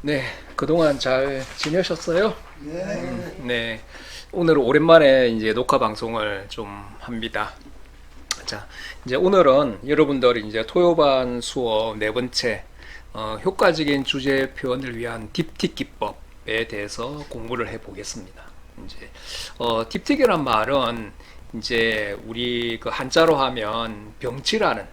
네, 그동안 잘 지내셨어요? 네. 네, 오늘 오랜만에 이제 녹화 방송을 좀 합니다. 자, 이제 오늘은 여러분들이 이제 토요반 수업 네 번째, 효과적인 주제 표현을 위한 딥틱 기법에 대해서 공부를 해 보겠습니다. 이제, 딥틱이란 말은 이제 우리 그 한자로 하면 병치라는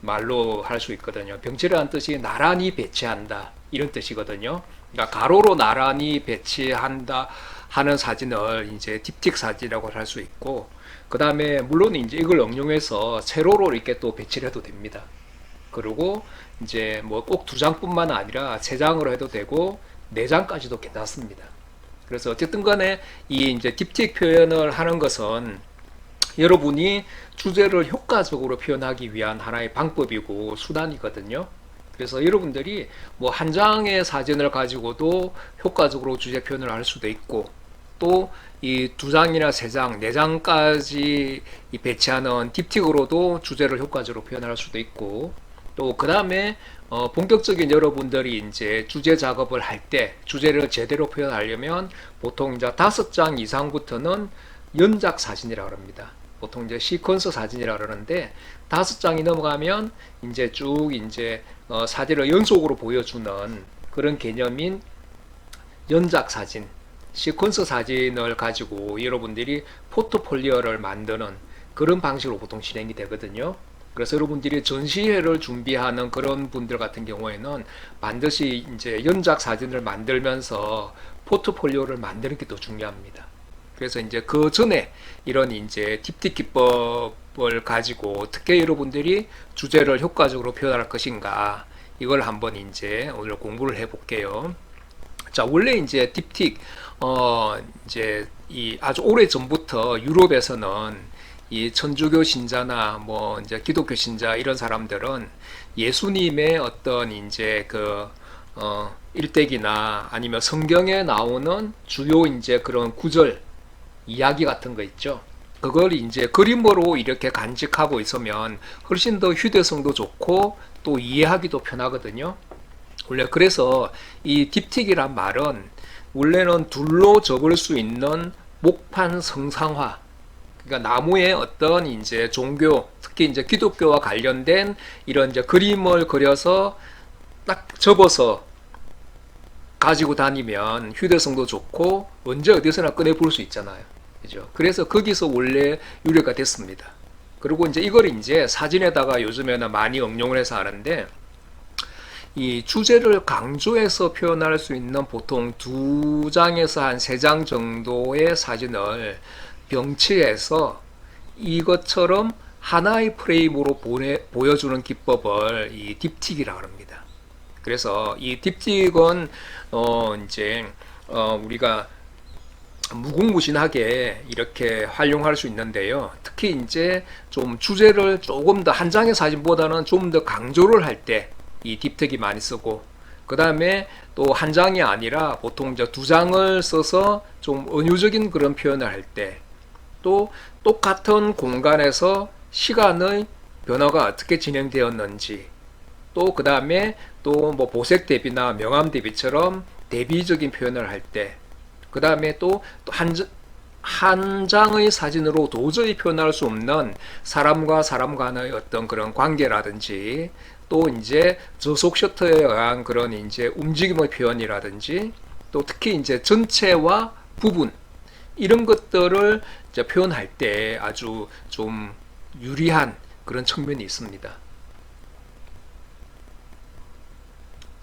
말로 할 수 있거든요. 병치라는 뜻이 나란히 배치한다 이런 뜻이거든요. 그러니까 가로로 나란히 배치한다 하는 사진을 이제 딥틱 사진이라고 할 수 있고, 그 다음에 물론 이제 이걸 응용해서 세로로 이렇게 또 배치를 해도 됩니다. 그리고 이제 뭐 꼭 두 장뿐만 아니라 세 장으로 해도 되고 네 장까지도 괜찮습니다. 그래서 어쨌든 간에 이 이제 딥틱 표현을 하는 것은 여러분이 주제를 효과적으로 표현하기 위한 하나의 방법이고 수단이거든요. 그래서 여러분들이 뭐 한 장의 사진을 가지고도 효과적으로 주제 표현을 할 수도 있고, 또 이 두 장이나 세 장, 네 장까지 배치하는 딥틱으로도 주제를 효과적으로 표현할 수도 있고, 또 그 다음에 본격적인 여러분들이 이제 주제 작업을 할 때 주제를 제대로 표현하려면 보통 이제 5장 이상부터는 연작 사진이라고 합니다. 보통 이제 시퀀서 사진이라 그러는데 5장이 넘어가면 이제 쭉 이제 사진을 연속으로 보여주는 그런 개념인 연작 사진, 시퀀서 사진을 가지고 여러분들이 포트폴리오를 만드는 그런 방식으로 보통 진행이 되거든요. 그래서 여러분들이 전시회를 준비하는 그런 분들 같은 경우에는 반드시 이제 연작 사진을 만들면서 포트폴리오를 만드는 게 더 중요합니다. 그래서 이제 그 전에 이런 이제 딥틱 기법을 가지고 어떻게 여러분들이 주제를 효과적으로 표현할 것인가, 이걸 한번 이제 오늘 공부를 해 볼게요. 자, 원래 이제 딥틱 이제 이 아주 오래 전부터 유럽에서는 이 천주교 신자나 뭐 이제 기독교 신자 이런 사람들은 예수님의 어떤 이제 그 일대기나 아니면 성경에 나오는 주요 이제 그런 구절 이야기 같은 거 있죠. 그걸 이제 그림으로 이렇게 간직하고 있으면 훨씬 더 휴대성도 좋고 또 이해하기도 편하거든요. 원래 그래서 이 딥틱이란 말은 원래는 둘로 적을 수 있는 목판 성상화, 그러니까 나무에 어떤 이제 종교, 특히 이제 기독교와 관련된 이런 이제 그림을 그려서 딱 접어서 가지고 다니면 휴대성도 좋고 언제 어디서나 꺼내 볼 수 있잖아요. 그죠? 그래서 거기서 원래 유래가 됐습니다. 그리고 이제 이걸 이제 사진에다가 요즘에는 많이 응용을 해서 하는데, 이 주제를 강조해서 표현할 수 있는 보통 두 장에서 한 세 장 정도의 사진을 병치해서 이것처럼 하나의 프레임으로 보여주는 기법을 이 딥틱이라고 합니다. 그래서 이 딥틱은 이제 우리가 무궁무진하게 이렇게 활용할 수 있는데요. 특히 이제 좀 주제를 조금 더 한 장의 사진보다는 좀 더 강조를 할 때 이 딥텍이 많이 쓰고, 그 다음에 또 한 장이 아니라 보통 이제 두 장을 써서 좀 은유적인 그런 표현을 할 때, 또 똑같은 공간에서 시간의 변화가 어떻게 진행되었는지, 또 그 다음에 또 뭐 보색 대비나 명암 대비처럼 대비적인 표현을 할 때, 그 다음에 또 한 장의 사진으로 도저히 표현할 수 없는 사람과 사람 간의 어떤 그런 관계라든지, 또 이제 저속 셔터에 의한 그런 이제 움직임의 표현이라든지, 또 특히 이제 전체와 부분 이런 것들을 이제 표현할 때 아주 좀 유리한 그런 측면이 있습니다.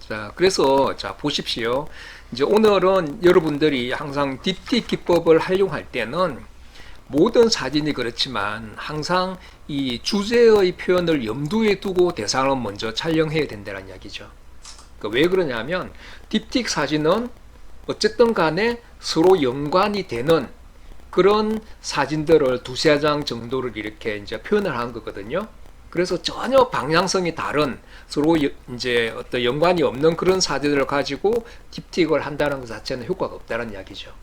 자, 그래서 자 보십시오. 이제 오늘은 여러분들이 항상 딥틱 기법을 활용할 때는 모든 사진이 그렇지만 항상 이 주제의 표현을 염두에 두고 대상을 먼저 촬영해야 된다는 이야기죠. 그러니까 왜 그러냐면 딥틱 사진은 어쨌든 간에 서로 연관이 되는 그런 사진들을 두세 장 정도를 이렇게 이제 표현을 하는 거거든요. 그래서 전혀 방향성이 다른 서로 이제 어떤 연관이 없는 그런 사진을 가지고 딥틱을 한다는 것 자체는 효과가 없다는 이야기죠.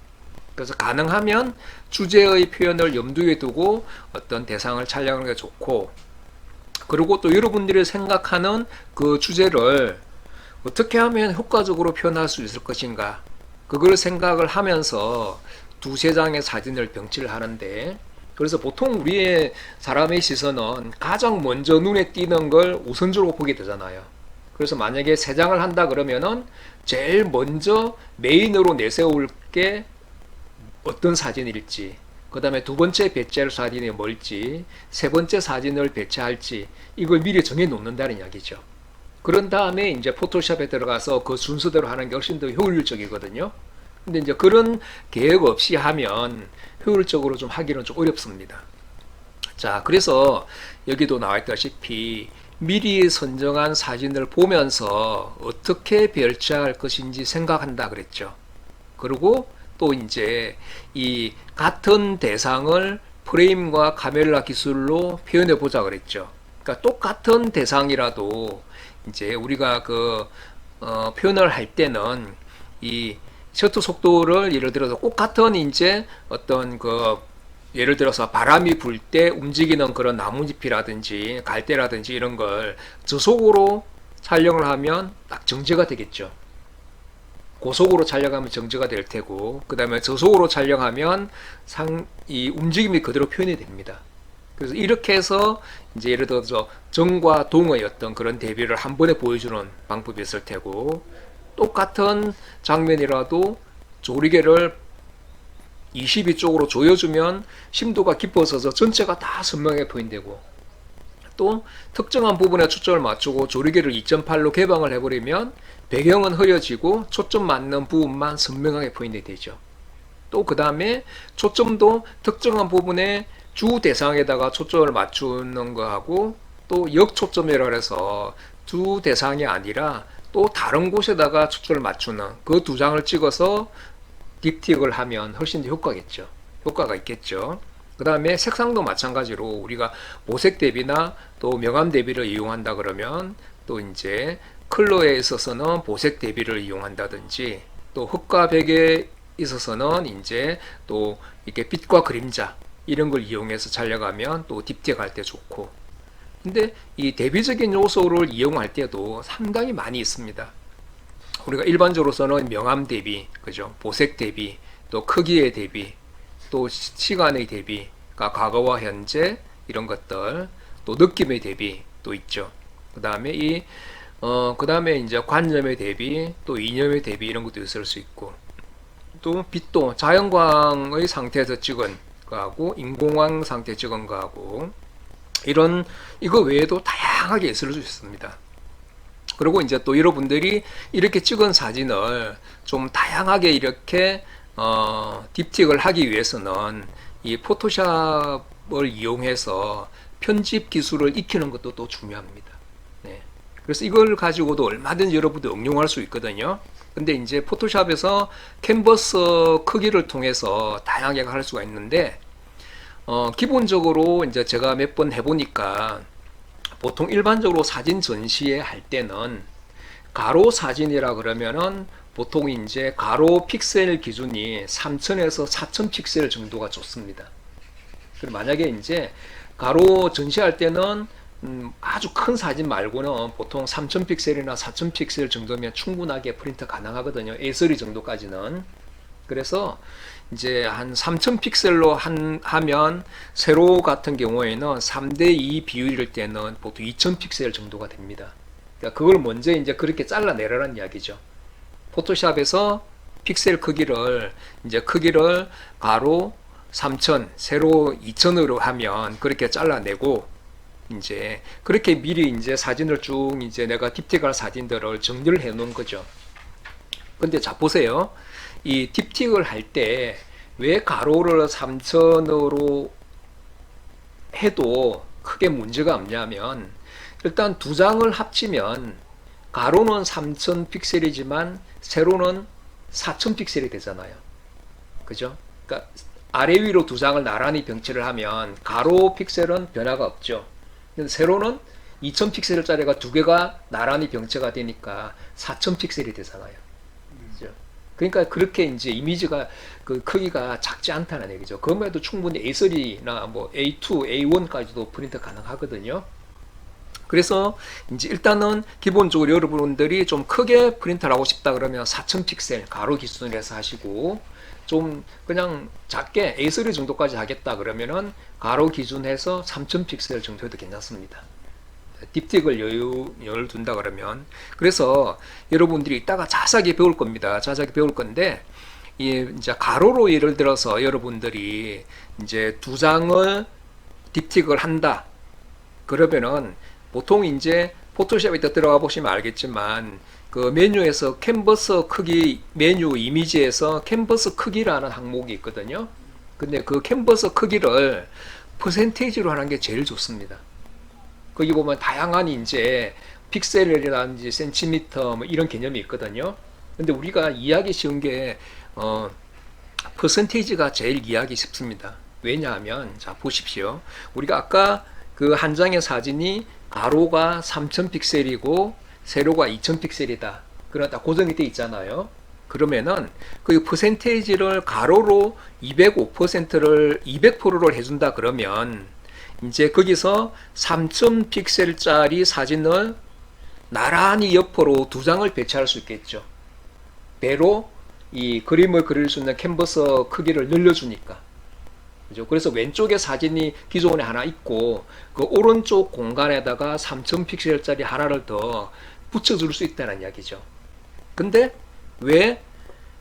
그래서 가능하면 주제의 표현을 염두에 두고 어떤 대상을 촬영하는 게 좋고, 그리고 또 여러분들이 생각하는 그 주제를 어떻게 하면 효과적으로 표현할 수 있을 것인가, 그걸 생각을 하면서 두세 장의 사진을 병치를 하는데, 그래서 보통 우리의 사람의 시선은 가장 먼저 눈에 띄는 걸 우선적으로 보게 되잖아요. 그래서 만약에 세 장을 한다 그러면은 제일 먼저 메인으로 내세울 게 어떤 사진일지, 그 다음에 두 번째 배치할 사진이 뭘지, 세 번째 사진을 배치할지, 이걸 미리 정해 놓는다는 이야기죠. 그런 다음에 이제 포토샵에 들어가서 그 순서대로 하는 게 훨씬 더 효율적이거든요. 근데 이제 그런 계획 없이 하면 효율적으로 좀 하기는 좀 어렵습니다. 자, 그래서 여기도 나와 있다시피 미리 선정한 사진을 보면서 어떻게 배치할 것인지 생각한다 그랬죠. 그리고 또 이제 이 같은 대상을 프레임과 카메라 기술로 표현해 보자 그랬죠. 그러니까 똑같은 대상이라도 이제 우리가 표현을 할 때는 이 셔터 속도를 예를 들어서 똑같은 이제 어떤 예를 들어서 바람이 불 때 움직이는 그런 나뭇잎이라든지 갈대라든지 이런 걸 저속으로 촬영을 하면 딱 정제가 되겠죠. 고속으로 촬영하면 정제가 될 테고, 그 다음에 저속으로 촬영하면 이 움직임이 그대로 표현이 됩니다. 그래서 이렇게 해서 이제 예를 들어서 정과 동의 어떤 그런 대비를 한 번에 보여주는 방법이 있을 테고, 똑같은 장면이라도 조리개를 22 쪽으로 조여주면 심도가 깊어져서 전체가 다 선명하게 보인다고, 또 특정한 부분에 초점을 맞추고 조리개를 2.8로 개방을 해버리면 배경은 흐려지고 초점 맞는 부분만 선명하게 보이게 되죠. 또 그 다음에 초점도 특정한 부분에 주 대상에다가 초점을 맞추는 거하고, 또 역초점이라 해서 주 대상이 아니라 또 다른 곳에다가 초점을 맞추는 그 두 장을 찍어서 딥틱을 하면 훨씬 더 효과가 있겠죠. 그 다음에 색상도 마찬가지로 우리가 보색 대비나 또 명암 대비를 이용한다 그러면 또 이제 컬러에 있어서는 보색 대비를 이용한다든지, 또 흙과 벽에 있어서는 이제 또 이렇게 빛과 그림자 이런 걸 이용해서 촬영하면 또 딥틱 할 때 좋고. 근데 이 대비적인 요소를 이용할 때도 상당히 많이 있습니다. 우리가 일반적으로서는 명암 대비, 그죠? 보색 대비, 또 크기의 대비, 또 시간의 대비가 과거와 현재 이런 것들, 또 느낌의 대비 또 있죠. 그 다음에 그 다음에 이제 관점의 대비, 또 이념의 대비 이런 것도 있을 수 있고, 또 빛도 자연광의 상태에서 찍은 거하고 인공광 상태 찍은 거하고 이거 외에도 다양하게 있을 수 있습니다. 그리고 이제 또 여러분들이 이렇게 찍은 사진을 좀 다양하게 이렇게 딥틱을 하기 위해서는 이 포토샵을 이용해서 편집 기술을 익히는 것도 또 중요합니다. 네. 그래서 이걸 가지고도 얼마든지 여러분들 응용할 수 있거든요. 근데 이제 포토샵에서 캔버스 크기를 통해서 다양하게 할 수가 있는데, 기본적으로 이제 제가 몇 번 해보니까 보통 일반적으로 사진 전시회 할 때는 가로 사진이라 그러면은 보통 이제 가로 픽셀 기준이 3000에서 4000 픽셀 정도가 좋습니다. 그리고 만약에 이제 가로 전시할 때는 아주 큰 사진 말고는 보통 3000 픽셀이나 4000 픽셀 정도면 충분하게 프린트 가능하거든요. A3 정도까지는. 그래서 이제 한 3000 픽셀로 하면 세로 같은 경우에는 3:2 비율일 때는 보통 2000 픽셀 정도가 됩니다. 그러니까 그걸 먼저 이제 그렇게 잘라내라는 이야기죠. 포토샵에서 픽셀 크기를 가로 3000, 세로 2000으로 하면 그렇게 잘라내고, 이제 그렇게 미리 이제 사진을 쭉 이제 내가 딥틱할 사진들을 정리를 해 놓은 거죠. 근데 자 보세요. 이 딥틱을 할 때 왜 가로를 3000으로 해도 크게 문제가 없냐면, 일단 두 장을 합치면 가로는 3000 픽셀이지만 세로는 4000 픽셀이 되잖아요. 그죠? 그러니까 아래 위로 두 장을 나란히 병치를 하면 가로 픽셀은 변화가 없죠. 근데 세로는 2000 픽셀짜리가 두 개가 나란히 병치가 되니까 4000 픽셀이 되잖아요. 그죠? 그러니까 그렇게 이제 이미지가 그 크기가 작지 않다는 얘기죠. 그럼에도 충분히 A3나 뭐 A2, A1까지도 프린트 가능하거든요. 그래서 이제 일단은 기본적으로 여러분들이 좀 크게 프린터를 하고 싶다 그러면 4000 픽셀 가로 기준으로 해서 하시고, 좀 그냥 작게 A3 정도까지 하겠다 그러면은 가로 기준해서 3000 픽셀 정도 해도 괜찮습니다. 딥틱을 여유를 둔다 그러면. 그래서 여러분들이 이따가 자세하게 배울 겁니다. 자세하게 배울 건데, 이제 가로로 예를 들어서 여러분들이 이제 두 장을 딥틱을 한다 그러면은 보통 이제 포토샵에 들어가 보시면 알겠지만, 그 메뉴에서 캔버스 크기, 메뉴 이미지에서 캔버스 크기라는 항목이 있거든요. 근데 그 캔버스 크기를 퍼센테이지로 하는 게 제일 좋습니다. 거기 보면 다양한 이제 픽셀이라든지 센티미터 뭐 이런 개념이 있거든요. 근데 우리가 이해하기 쉬운 게 퍼센테이지가 제일 이해하기 쉽습니다. 왜냐하면 자 보십시오. 우리가 아까 그 한 장의 사진이 가로가 3000 픽셀이고 세로가 2000 픽셀이다. 그러다 고정이 돼 있잖아요. 그러면은 그 퍼센테이지를 가로로 205%를 200%를 해준다 그러면 이제 거기서 3000 픽셀짜리 사진을 나란히 옆으로 두 장을 배치할 수 있겠죠. 배로 이 그림을 그릴 수 있는 캔버스 크기를 늘려주니까. 그죠? 그래서 왼쪽에 사진이 기존에 하나 있고 그 오른쪽 공간에다가 3000 픽셀짜리 하나를 더 붙여줄 수 있다는 이야기죠. 근데 왜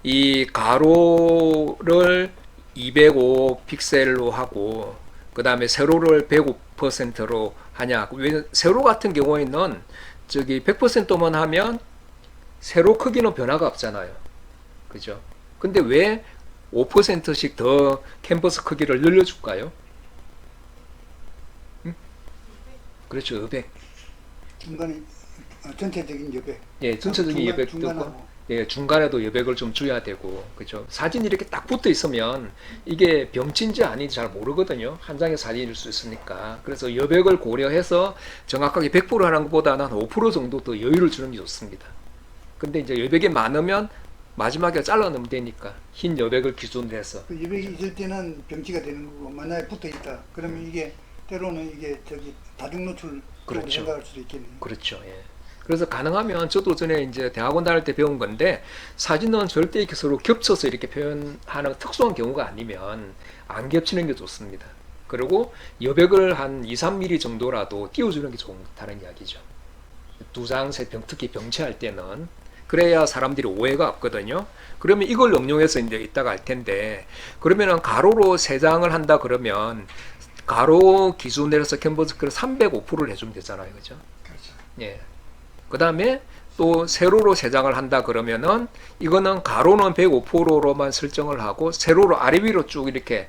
이 가로를 205 픽셀로 하고 그 다음에 세로를 105%로 하냐? 왜 세로 같은 경우에는 저기 100%만 하면 세로 크기는 변화가 없잖아요. 그죠? 근데 왜 5%씩 더 캔버스 크기를 늘려줄까요? 응? 그렇죠. 500. 중간에 전체적인 여백. 예, 전체적인 여백도 있고, 예, 중간에도 여백을 좀 줘야 되고, 그죠? 사진이 이렇게 딱 붙어 있으면 이게 병치인지 아닌지 잘 모르거든요. 한 장의 사진일 수 있으니까. 그래서 여백을 고려해서 정확하게 100% 하는 것보다는 5% 정도 더 여유를 주는 게 좋습니다. 근데 이제 여백이 많으면 마지막에 잘라내면 되니까 흰 여백을 기준으로 해서. 그 여백이 있을 때는 병치가 되는 거고, 만약에 붙어 있다. 그러면 이게 때로는 이게 저기 다중 노출 그렇죠. 생각할 수도 있겠네요. 그렇죠. 예. 그래서 가능하면 저도 전에 이제 대학원 다닐 때 배운 건데, 사진은 절대 이렇게 서로 겹쳐서 이렇게 표현하는 특수한 경우가 아니면 안 겹치는 게 좋습니다. 그리고 여백을 한 2, 3mm 정도라도 띄워주는 게 좋다는 이야기죠. 두 장, 세 병, 특히 병치할 때는. 그래야 사람들이 오해가 없거든요. 그러면 이걸 응용해서 이제 이따가 할 텐데, 그러면은 가로로 세 장을 한다 그러면 가로 기준으로 해서 캔버스를 305%를 해주면 되잖아요. 그죠? 그렇죠. 예. 그 다음에 또 세로로 세 장을 한다 그러면은 이거는 가로는 105%로만 설정을 하고 세로로 아래 위로 쭉 이렇게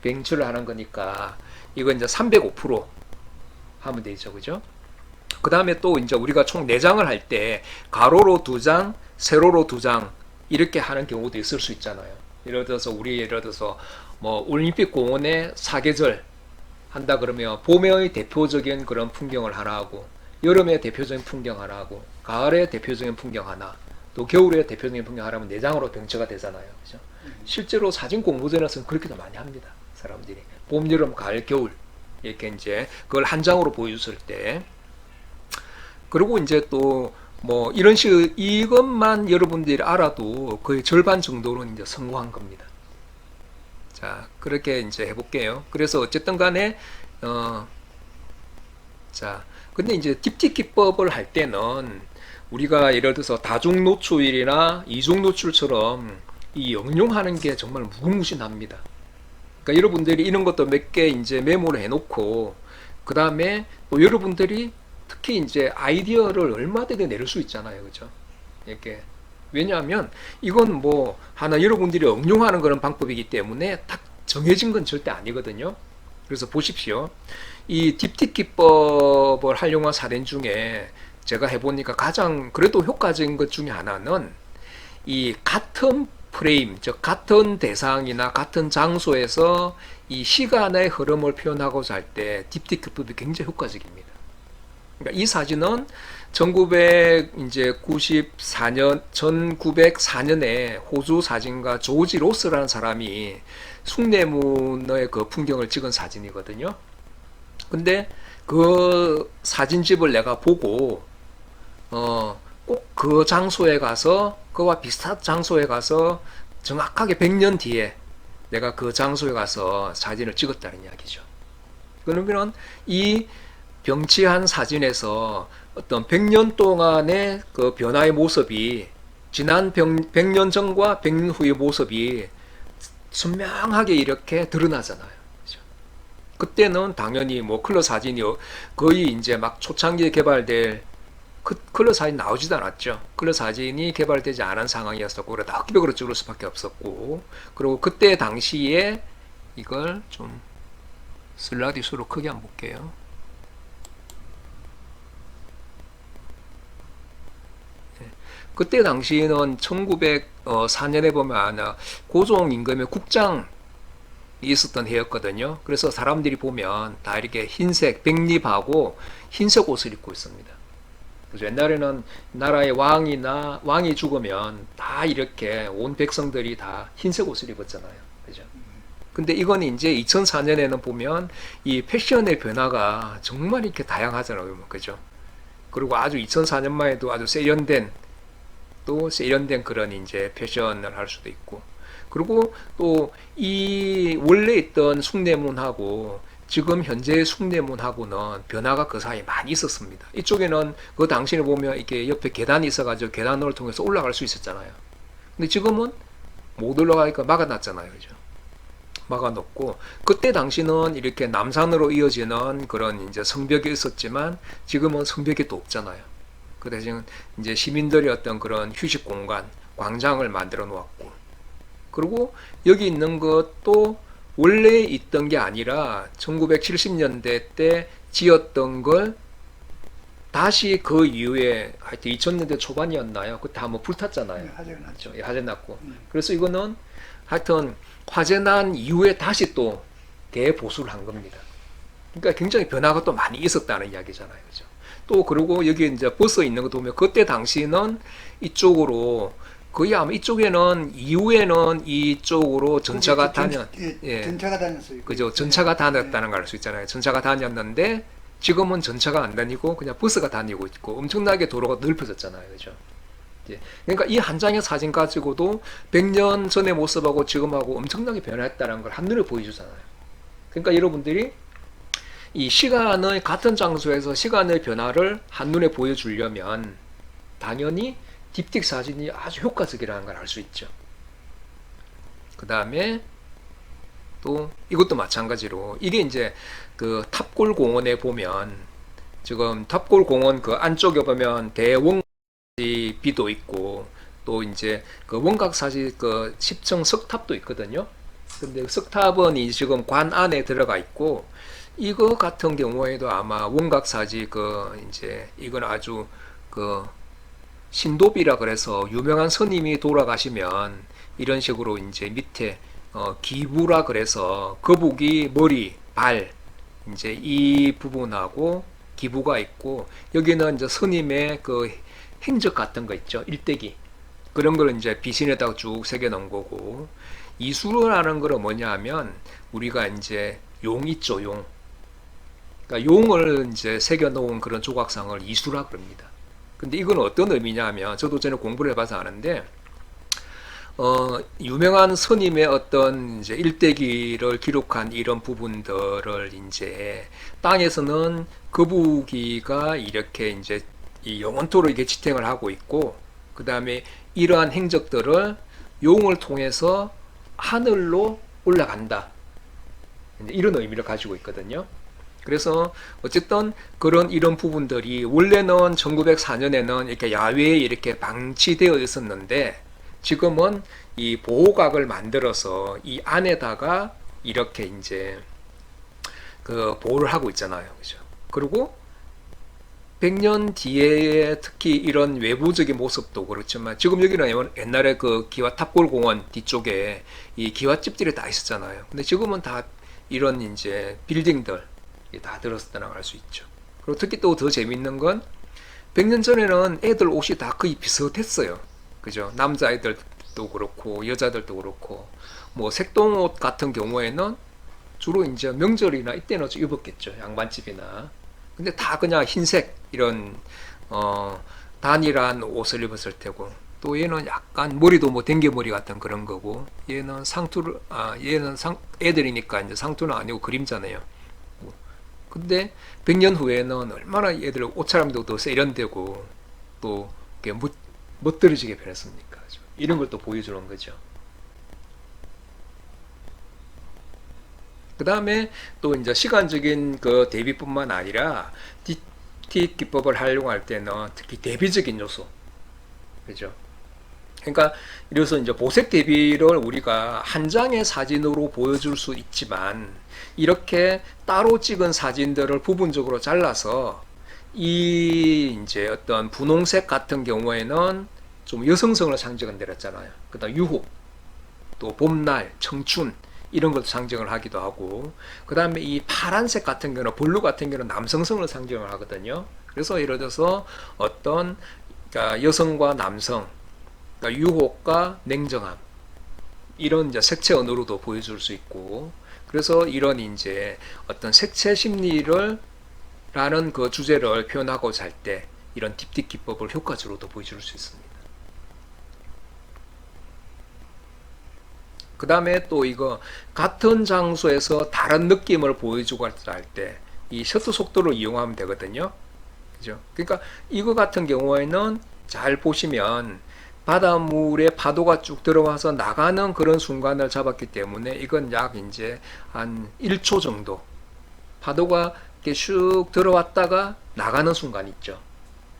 병치를 하는 거니까 이거 이제 305% 하면 되죠. 그죠? 그 다음에 또 이제 우리가 총 4장을 할 때 가로로 2장, 세로로 2장 이렇게 하는 경우도 있을 수 있잖아요. 예를 들어서 뭐 올림픽 공원의 사계절 한다 그러면 봄의 대표적인 그런 풍경을 하나 하고, 여름의 대표적인 풍경 하나 하고, 가을의 대표적인 풍경 하나, 또 겨울의 대표적인 풍경 하나면 4장으로 병치가 되잖아요. 그죠? 실제로 사진 공모전에서는 그렇게도 많이 합니다. 사람들이 봄, 여름, 가을, 겨울 이렇게 이제 그걸 한 장으로 보여줬을 때. 그리고 이제 또 뭐 이런 식으로 이것만 여러분들이 알아도 거의 절반 정도는 이제 성공한 겁니다. 자, 그렇게 이제 해볼게요. 그래서 어쨌든 간에 자, 근데 이제 딥틱 기법을 할 때는 우리가 예를 들어서 다중 노출이나 이중 노출처럼 이 응용하는 게 정말 무궁무진합니다. 그러니까 여러분들이 이런 것도 몇 개 이제 메모를 해놓고, 그 다음에 또 여러분들이 특히 이제 아이디어를 얼마든지 내릴 수 있잖아요. 그죠? 이렇게. 왜냐하면 이건 뭐 하나 여러분들이 응용하는 그런 방법이기 때문에 딱 정해진 건 절대 아니거든요. 그래서 보십시오. 이 딥틱 기법을 활용한 사례 중에 제가 해보니까 가장 그래도 효과적인 것 중에 하나는 이 같은 프레임, 즉 같은 대상이나 같은 장소에서 이 시간의 흐름을 표현하고자 할 때 딥틱 기법이 굉장히 효과적입니다. 그러니까 이 사진은 1994년에 호주 사진가 조지 로스라는 사람이 숭례문의 그 풍경을 찍은 사진이거든요. 근데 그 사진집을 내가 보고 꼭 그 장소에 가서 그와 비슷한 장소에 가서 정확하게 100년 뒤에 내가 그 장소에 가서 사진을 찍었다는 이야기죠. 그러면 이 병치한 사진에서 어떤 100년 동안의 그 변화의 모습이 지난 100년 전과 100년 후의 모습이 선명하게 이렇게 드러나잖아요. 그죠? 그때는 당연히 뭐 컬러 사진이 거의 이제 막 초창기에 개발될 컬러 사진 나오지도 않았죠. 컬러 사진이 개발되지 않은 상황이었었고, 그래 다 흑백으로 찍을 수밖에 없었고, 그리고 그때 당시에 이걸 좀 슬라이드쇼로 크게 한번 볼게요. 그때 당시에는 1904년에 보면 고종 임금의 국장이 있었던 해였거든요. 그래서 사람들이 보면 다 이렇게 흰색, 백립하고 흰색 옷을 입고 있습니다. 그죠? 옛날에는 나라의 왕이 죽으면 다 이렇게 온 백성들이 다 흰색 옷을 입었잖아요. 그죠? 근데 이건 이제 2004년에는 보면 이 패션의 변화가 정말 이렇게 다양하잖아요. 그죠? 그리고 아주 2004년만 해도 아주 세련된 그런 이제 패션을 할 수도 있고. 그리고 또 이 원래 있던 숭례문하고 지금 현재의 숭례문하고는 변화가 그 사이에 많이 있었습니다. 이쪽에는 그 당시에 보면 이렇게 옆에 계단이 있어가지고 계단을 통해서 올라갈 수 있었잖아요. 근데 지금은 못 올라가니까 막아놨잖아요. 그죠? 막아놓고, 그때 당시는 이렇게 남산으로 이어지는 그런 이제 성벽이 있었지만 지금은 성벽이 또 없잖아요. 그 대신 이제 시민들이 어떤 그런 휴식 공간, 광장을 만들어 놓았고, 그리고 여기 있는 것도 원래 있던 게 아니라 1970년대 때 지었던 걸 다시 그 이후에 하여튼 2000년대 초반이었나요? 그때 한번 불탔잖아요. 화재가 났죠. 그렇죠? 화재 났고. 그래서 이거는 하여튼 화재 난 이후에 다시 또 대보수를 한 겁니다. 그러니까 굉장히 변화가 또 많이 있었다는 이야기잖아요. 그죠? 또 그리고 여기 이제 버스 있는 거 보면 그때 당시는 이쪽으로 거의 아마 이쪽에는 이후에는 이쪽으로 전차가 다녔 전차가 다녔어요. 그죠? 전차가 다녔다는 걸 알 수 있잖아요. 전차가 다녔는데 지금은 전차가 안 다니고 그냥 버스가 다니고 있고 엄청나게 도로가 넓어졌잖아요. 그죠? 그러니까 이 한 장의 사진 가지고도 100년 전의 모습하고 지금하고 엄청나게 변화했다는 걸 한눈에 보여주잖아요. 그러니까 여러분들이 이 시간의 같은 장소에서 시간의 변화를 한눈에 보여주려면 당연히 딥틱 사진이 아주 효과적이라는 걸 알 수 있죠. 그 다음에 또 이것도 마찬가지로 이게 이제 그 탑골 공원에 보면 지금 탑골 공원 그 안쪽에 보면 대원각지 비도 있고 또 이제 그 원각사지 그 10층 석탑도 있거든요. 근데 석탑은 이 지금 관 안에 들어가 있고 이거 같은 경우에도 아마 원각사지 그 이제 이건 아주 그 신도비라 그래서 유명한 스님이 돌아가시면 이런 식으로 이제 밑에 기부라 그래서 거북이 머리, 발 이제 이 부분하고 기부가 있고 여기는 이제 스님의 그 행적 같은 거 있죠. 일대기 그런 걸 이제 비신에다가 쭉 새겨 놓은 거고 이수라는 거는 뭐냐 하면 우리가 이제 용 있죠. 용. 그러니까 용을 이제 새겨 놓은 그런 조각상을 이수라 그럽니다. 근데 이건 어떤 의미냐 하면 저도 전에 공부를 해봐서 아는데 유명한 스님의 어떤 이제 일대기를 기록한 이런 부분들을 이제 땅에서는 거북이가 이렇게 이제 이 영원토로 이게 지탱을 하고 있고 그 다음에 이러한 행적들을 용을 통해서 하늘로 올라간다. 이런 의미를 가지고 있거든요. 그래서 어쨌든 그런 이런 부분들이 원래는 1904년에는 이렇게 야외에 이렇게 방치되어 있었는데 지금은 이 보호각을 만들어서 이 안에다가 이렇게 이제 그 보호를 하고 있잖아요. 그죠? 그리고 100년 뒤에 특히 이런 외부적인 모습도 그렇지만 지금 여기는 옛날에 그 기와 탑골 공원 뒤쪽에 이 기와집들이 다 있었잖아요. 근데 지금은 다 이런 이제 빌딩들 다 들었다는 걸 알 수 있죠. 그리고 특히 또 더 재밌는 건 100년 전에는 애들 옷이 다 거의 비슷했어요. 그죠? 남자애들도 그렇고 여자들도 그렇고 뭐 색동옷 같은 경우에는 주로 이제 명절이나 이때는 좀 입었겠죠. 양반집이나. 근데 다 그냥 흰색 이런 단일한 옷을 입었을 테고, 또 얘는 약간 머리도 뭐 댕겨머리 같은 그런 거고, 얘는 상투를 얘는 애들이니까 이제 상투는 아니고 그림자네요. 근데 100년 후에는 얼마나 얘들 옷차림도 더 세련되고 또 이렇게 멋들어지게 변했습니까? 이런 걸 또 보여주는 거죠. 그 다음에 또 이제 시간적인 그 대비뿐만 아니라 DT 기법을 활용할 때는 특히 대비적인 요소, 그죠? 그러니까 이래서 이제 보색 대비를 우리가 한 장의 사진으로 보여줄 수 있지만, 이렇게 따로 찍은 사진들을 부분적으로 잘라서 이 이제 어떤 분홍색 같은 경우에는 좀 여성성을 상징을 내렸잖아요. 그다음 유혹, 또 봄날, 청춘 이런 것도 상징을 하기도 하고, 그 다음에 이 파란색 같은 경우는, 블루 같은 경우는 남성성을 상징을 하거든요. 그래서 예를 들어서 어떤 그러니까 여성과 남성, 그러니까 유혹과 냉정함, 이런 이제 색채 언어로도 보여줄 수 있고, 그래서 이런 이제 어떤 색채 심리를 라는 그 주제를 표현하고자 할 때 이런 딥딕 기법을 효과적으로도 보여줄 수 있습니다. 그 다음에 또 이거 같은 장소에서 다른 느낌을 보여주고 할 때 이 셔터 속도를 이용하면 되거든요. 그죠? 그러니까 이거 같은 경우에는 잘 보시면 바닷물에 파도가 쭉 들어와서 나가는 그런 순간을 잡았기 때문에 이건 약 이제 한 1초 정도, 파도가 이렇게 슉 들어왔다가 나가는 순간 있죠.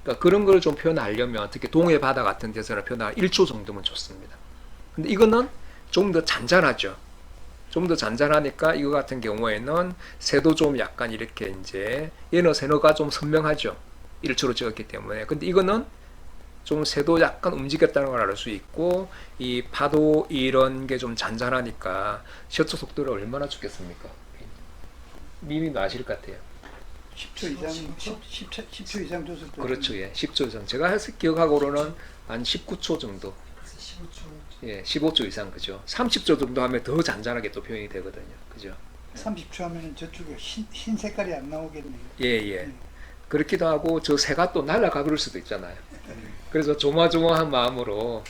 그러니까 그런 걸 좀 표현하려면 특히 동해 바다 같은 데서는 표현할 1초 정도면 좋습니다. 근데 이거는 좀 더 잔잔하죠. 좀 더 잔잔하니까 이거 같은 경우에는 새도 좀 약간 이렇게 이제 얘는 새노가 좀 선명하죠. 1초로 찍었기 때문에. 근데 이거는 좀 새도 약간 움직였다는 걸 알 수 있고, 이 파도 이런 게 좀 잔잔하니까 셔터 속도를 얼마나 주겠습니까? 미미도 아실 것 같아요. 10초 이상, 10초 이상 줬을 때. 그렇죠. 예. 10초 이상. 제가 해서 기억하고로는 한 19초 정도. 15초. 예, 15초 이상, 그죠. 30초 정도 하면 더 잔잔하게 또 표현이 되거든요. 그죠. 30초 하면 저쪽에 흰 색깔이 안 나오겠네요. 예, 예. 그렇기도 하고, 저 새가 또 날아가 버릴 수도 있잖아요. 그래서 조마조마한 마음으로,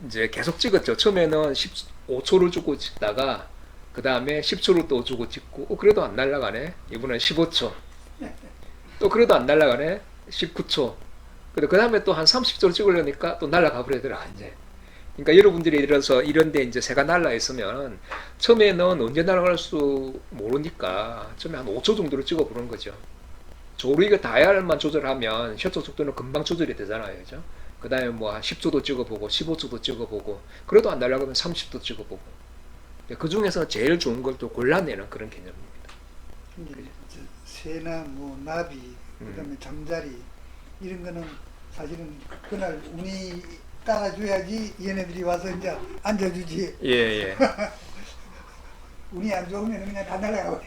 이제 계속 찍었죠. 처음에는 15초를 주고 찍다가, 그 다음에 10초를 또 주고 찍고, 그래도 안 날아가네. 이번엔 15초. 또 그래도 안 날아가네. 19초. 그 다음에 또 한 30초를 찍으려니까 또 날아가 버리더라, 이제. 그러니까 여러분들이 예를 들어서 이런데 이제 새가 날아 있으면 처음에는 언제 날아갈 수 모르니까 처음에 한 5초 정도로 찍어 보는 거죠. 조리가 다이얼만 조절하면 셔터 속도는 금방 조절이 되잖아요, 그죠? 그 다음에 뭐 한 10초도 찍어보고 15초도 찍어보고, 그래도 안 날아가면 30도 찍어보고. 그 중에서 제일 좋은 걸 또 골라내는 그런 개념입니다. 근데 새나 뭐 나비, 그다음에 잠자리 이런 거는 사실은 그날 운이 따라줘야지 얘네들이 와서 이제 앉아주지. 예, 예. 운이 안 좋으면 그냥 다 날아가.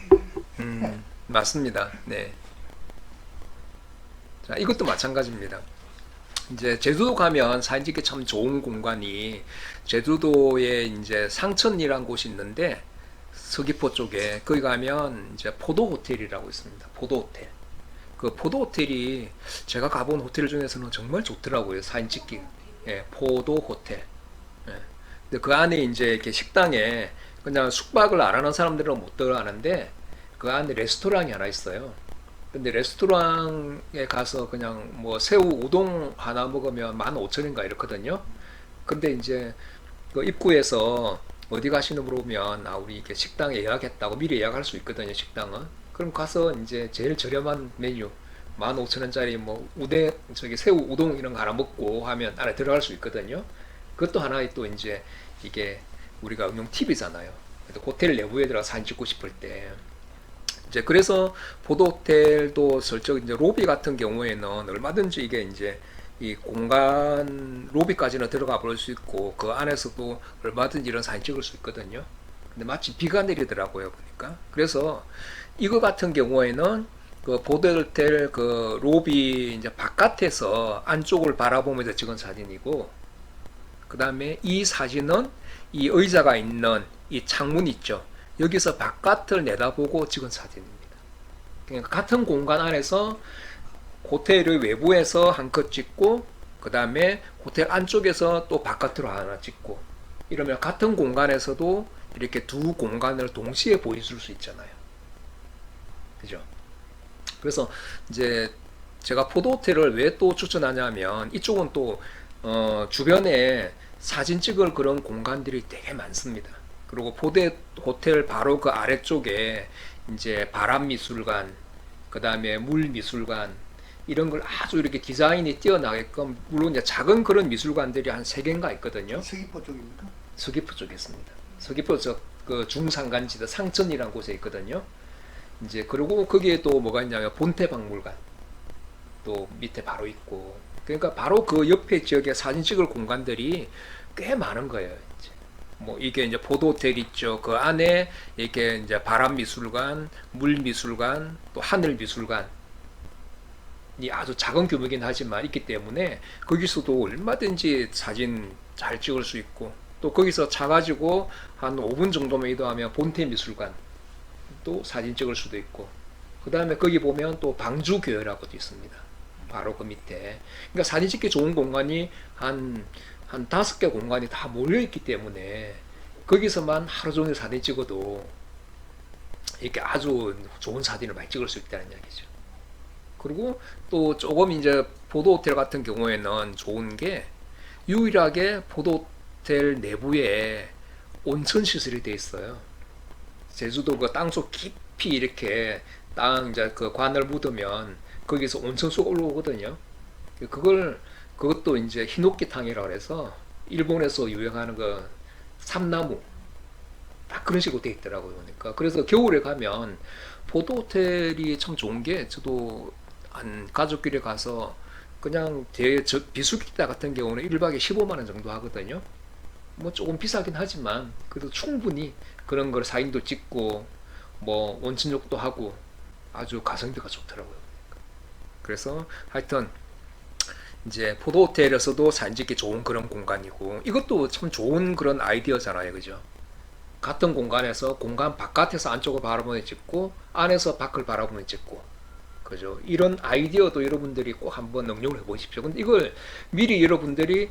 맞습니다. 네. 자, 이것도 마찬가지입니다. 이제 제주도 가면 사진 찍기 참 좋은 공간이, 제주도에 이제 상천이라는 곳이 있는데 서귀포 쪽에, 거기 가면 이제 포도 호텔이라고 있습니다. 포도 호텔. 그 포도 호텔이 제가 가본 호텔 중에서는 정말 좋더라고요. 사진 찍기. 예, 포도 호텔. 예. 근데 그 안에 이제 이렇게 식당에 그냥 숙박을 안 하는 사람들은 못 들어가는데 그 안에 레스토랑이 하나 있어요. 근데 레스토랑에 가서 그냥 뭐 새우 우동 하나 먹으면 15,000원인가 이렇거든요. 근데 이제 그 입구에서 어디 가시는 물어보면 우리 이렇게 식당 예약했다고 미리 예약할 수 있거든요, 식당은. 그럼 가서 이제 제일 저렴한 메뉴 15,000원짜리 뭐 새우 우동 이런 거 하나 먹고 하면 안에 들어갈 수 있거든요. 그것도 하나의 또 이제 이게 우리가 응용 팁이잖아요. 호텔 내부에 들어가 사진 찍고 싶을 때. 이제 그래서 포도 호텔도 설정 이제 로비 같은 경우에는 얼마든지 이게 이제 이 공간 로비까지는 들어가 볼 수 있고 그 안에서도 얼마든지 이런 사진 찍을 수 있거든요. 근데 마치 비가 내리더라고요, 보니까. 그래서 이거 같은 경우에는 그 포도 호텔 그 로비 이제 바깥에서 안쪽을 바라보면서 찍은 사진이고, 그 다음에 이 사진은 이 의자가 있는 이 창문 있죠. 여기서 바깥을 내다보고 찍은 사진입니다. 그러니까 같은 공간 안에서 호텔의 외부에서 한 컷 찍고 그 다음에 호텔 안쪽에서 또 바깥으로 하나 찍고 이러면 같은 공간에서도 이렇게 두 공간을 동시에 보여줄 수 있잖아요. 그죠? 그래서 이제 제가 포도호텔을 왜 또 추천하냐면 이쪽은 또 주변에 사진 찍을 그런 공간들이 되게 많습니다. 그리고 포대 호텔 바로 그 아래쪽에 이제 바람미술관, 그 다음에 물미술관, 이런 걸 아주 이렇게 디자인이 뛰어나게끔, 물론 이제 작은 그런 미술관들이 한 3개인가 있거든요. 서귀포 쪽입니까? 서귀포 쪽에 있습니다. 서귀포 그 중산간지대 상천이라는 곳에 있거든요. 이제 그리고 거기에 또 뭐가 있냐면 본태박물관 또 밑에 바로 있고, 그러니까 바로 그 옆에 지역에 사진 찍을 공간들이 꽤 많은 거예요. 이제 뭐 이게 이제 포도호텔 있죠. 그 안에 이렇게 이제 바람미술관, 물미술관, 또 하늘미술관 이 아주 작은 규모이긴 하지만 있기 때문에 거기서도 얼마든지 사진 잘 찍을 수 있고, 또 거기서 차 가지고 한 5분 정도만 이동하면 본태미술관 또 사진 찍을 수도 있고, 그 다음에 거기 보면 또 방주교회라고도 있습니다. 바로 그 밑에. 그러니까 사진 찍기 좋은 공간이 한 5개 공간이 다 몰려있기 때문에 거기서만 하루 종일 사진 찍어도 이렇게 아주 좋은 사진을 많이 찍을 수 있다는 이야기죠. 그리고 또 조금 이제 포도호텔 같은 경우에는 좋은 게 유일하게 포도호텔 내부에 온천 시설이 돼 있어요. 제주도 그 땅속 깊이 이렇게 땅 이제 그 관을 묻으면 거기서 온천수가 올라오거든요. 그것도 이제 히노키탕이라고 해서 일본에서 유행하는 그 삼나무 딱 그런 식으로 돼 있더라고요. 그러니까 그래서 겨울에 가면 포도 호텔이 참 좋은 게, 저도 한 가족끼리 가서 그냥 비수기다 같은 경우는 1박에 15만 원 정도 하거든요. 뭐 조금 비싸긴 하지만 그래도 충분히 그런 걸 사진도 찍고 뭐 온천욕도 하고 아주 가성비가 좋더라고요. 그래서 하여튼 이제 포도 호텔에서도 사진 찍기 좋은 그런 공간이고, 이것도 참 좋은 그런 아이디어잖아요. 그죠? 같은 공간에서 공간 바깥에서 안쪽을 바라보며 찍고 안에서 밖을 바라보며 찍고, 그죠? 이런 아이디어도 여러분들이 꼭 한번 응용을 해보십시오. 근데 이걸 미리 여러분들이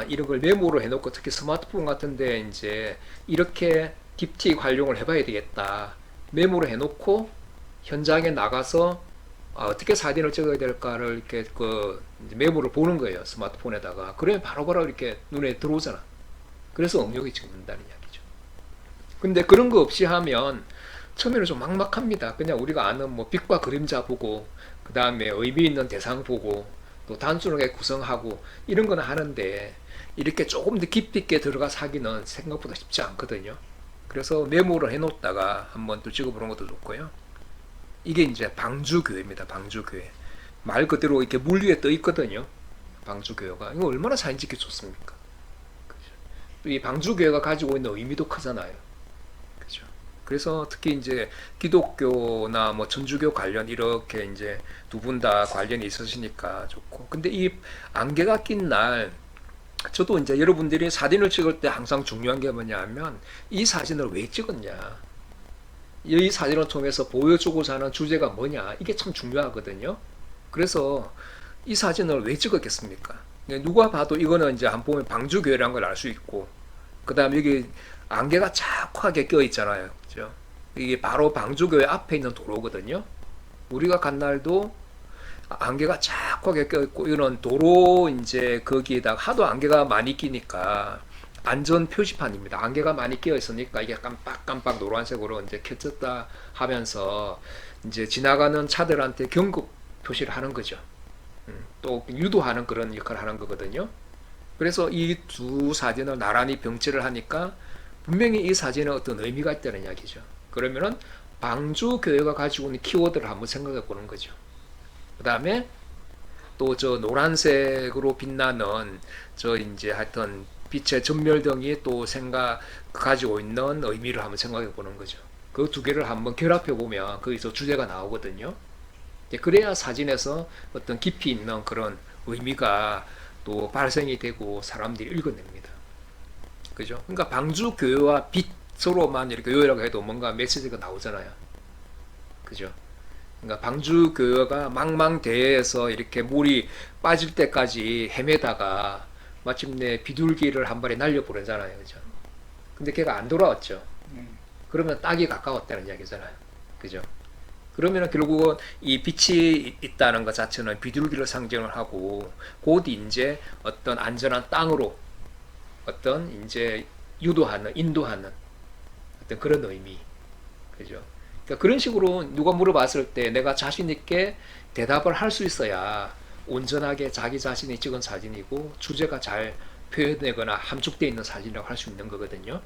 이런 걸 메모로 해놓고, 특히 스마트폰 같은데 이제 이렇게 딥틱 활용을 해봐야 되겠다, 메모를 해놓고 현장에 나가서 어떻게 사진을 찍어야 될까를 이렇게 이제 메모를 보는 거예요, 스마트폰에다가. 그러면 바로바로 이렇게 눈에 들어오잖아. 그래서 응용이 찍는다는 이야기죠. 근데 그런 거 없이 하면 처음에는 좀 막막합니다. 그냥 우리가 아는 뭐 빛과 그림자 보고, 그 다음에 의미 있는 대상 보고, 또 단순하게 구성하고 이런 거는 하는데, 이렇게 조금 더 깊이 있게 들어가서 하기는 생각보다 쉽지 않거든요. 그래서 메모를 해놓다가 한번 또 찍어보는 것도 좋고요. 이게 이제 방주교회입니다. 방주교회. 말 그대로 이렇게 물 위에 떠 있거든요. 방주교회가. 이거 얼마나 사진 찍기 좋습니까? 그죠? 또 이 방주교회가 가지고 있는 의미도 크잖아요. 그죠? 그래서 특히 이제 기독교나 뭐 천주교 관련 이렇게 이제 두 분 다 관련이 있으시니까 좋고. 근데 이 안개가 낀 날, 저도 이제 여러분들이 사진을 찍을 때 항상 중요한 게 뭐냐 하면, 이 사진을 왜 찍었냐, 이 사진을 통해서 보여주고자 하는 주제가 뭐냐, 이게 참 중요하거든요. 그래서 이 사진을 왜 찍었겠습니까? 누가 봐도 이거는 이제 한 보면 방주교회라는 걸 알 수 있고, 그 다음에 여기 안개가 착하게 껴 있잖아요. 그죠? 이게 바로 방주교회 앞에 있는 도로거든요. 우리가 간 날도 안개가 착하게 껴 있고, 이런 도로 이제 거기에다가 하도 안개가 많이 끼니까 안전 표지판입니다. 안개가 많이 끼어 있으니까 이게 깜빡깜빡 노란색으로 이제 켜졌다 하면서 이제 지나가는 차들한테 경고 표시를 하는 거죠. 또 유도하는 그런 역할을 하는 거거든요. 그래서 이 두 사진을 나란히 병치를 하니까 분명히 이 사진에 어떤 의미가 있다는 이야기죠. 그러면은 방주 교회가 가지고 있는 키워드를 한번 생각해 보는 거죠. 그 다음에 또 저 노란색으로 빛나는 저 이제 하여튼 빛의 전멸등이 또 가지고 있는 의미를 한번 생각해 보는 거죠. 그 두 개를 한번 결합해 보면 거기서 주제가 나오거든요. 그래야 사진에서 어떤 깊이 있는 그런 의미가 또 발생이 되고 사람들이 읽어냅니다. 그죠? 그러니까 방주 교회와 빛으로만 이렇게 요약을 해도 뭔가 메시지가 나오잖아요. 그죠? 그러니까 방주교가 망망대해에서 이렇게 물이 빠질 때까지 헤매다가 마침내 비둘기를 한 발에 날려보내잖아요, 그죠? 근데 걔가 안 돌아왔죠. 네. 그러면 딱이 가까웠다는 이야기잖아요, 그죠? 그러면 결국은 이 빛이 있다는 것 자체는 비둘기를 상징을 하고 곧 이제 어떤 안전한 땅으로 어떤 이제 유도하는, 인도하는 어떤 그런 의미, 그죠? 그러니까 그런 식으로 누가 물어봤을 때 내가 자신 있게 대답을 할 수 있어야 온전하게 자기 자신이 찍은 사진이고 주제가 잘 표현되거나 함축되어 있는 사진이라고 할 수 있는 거거든요.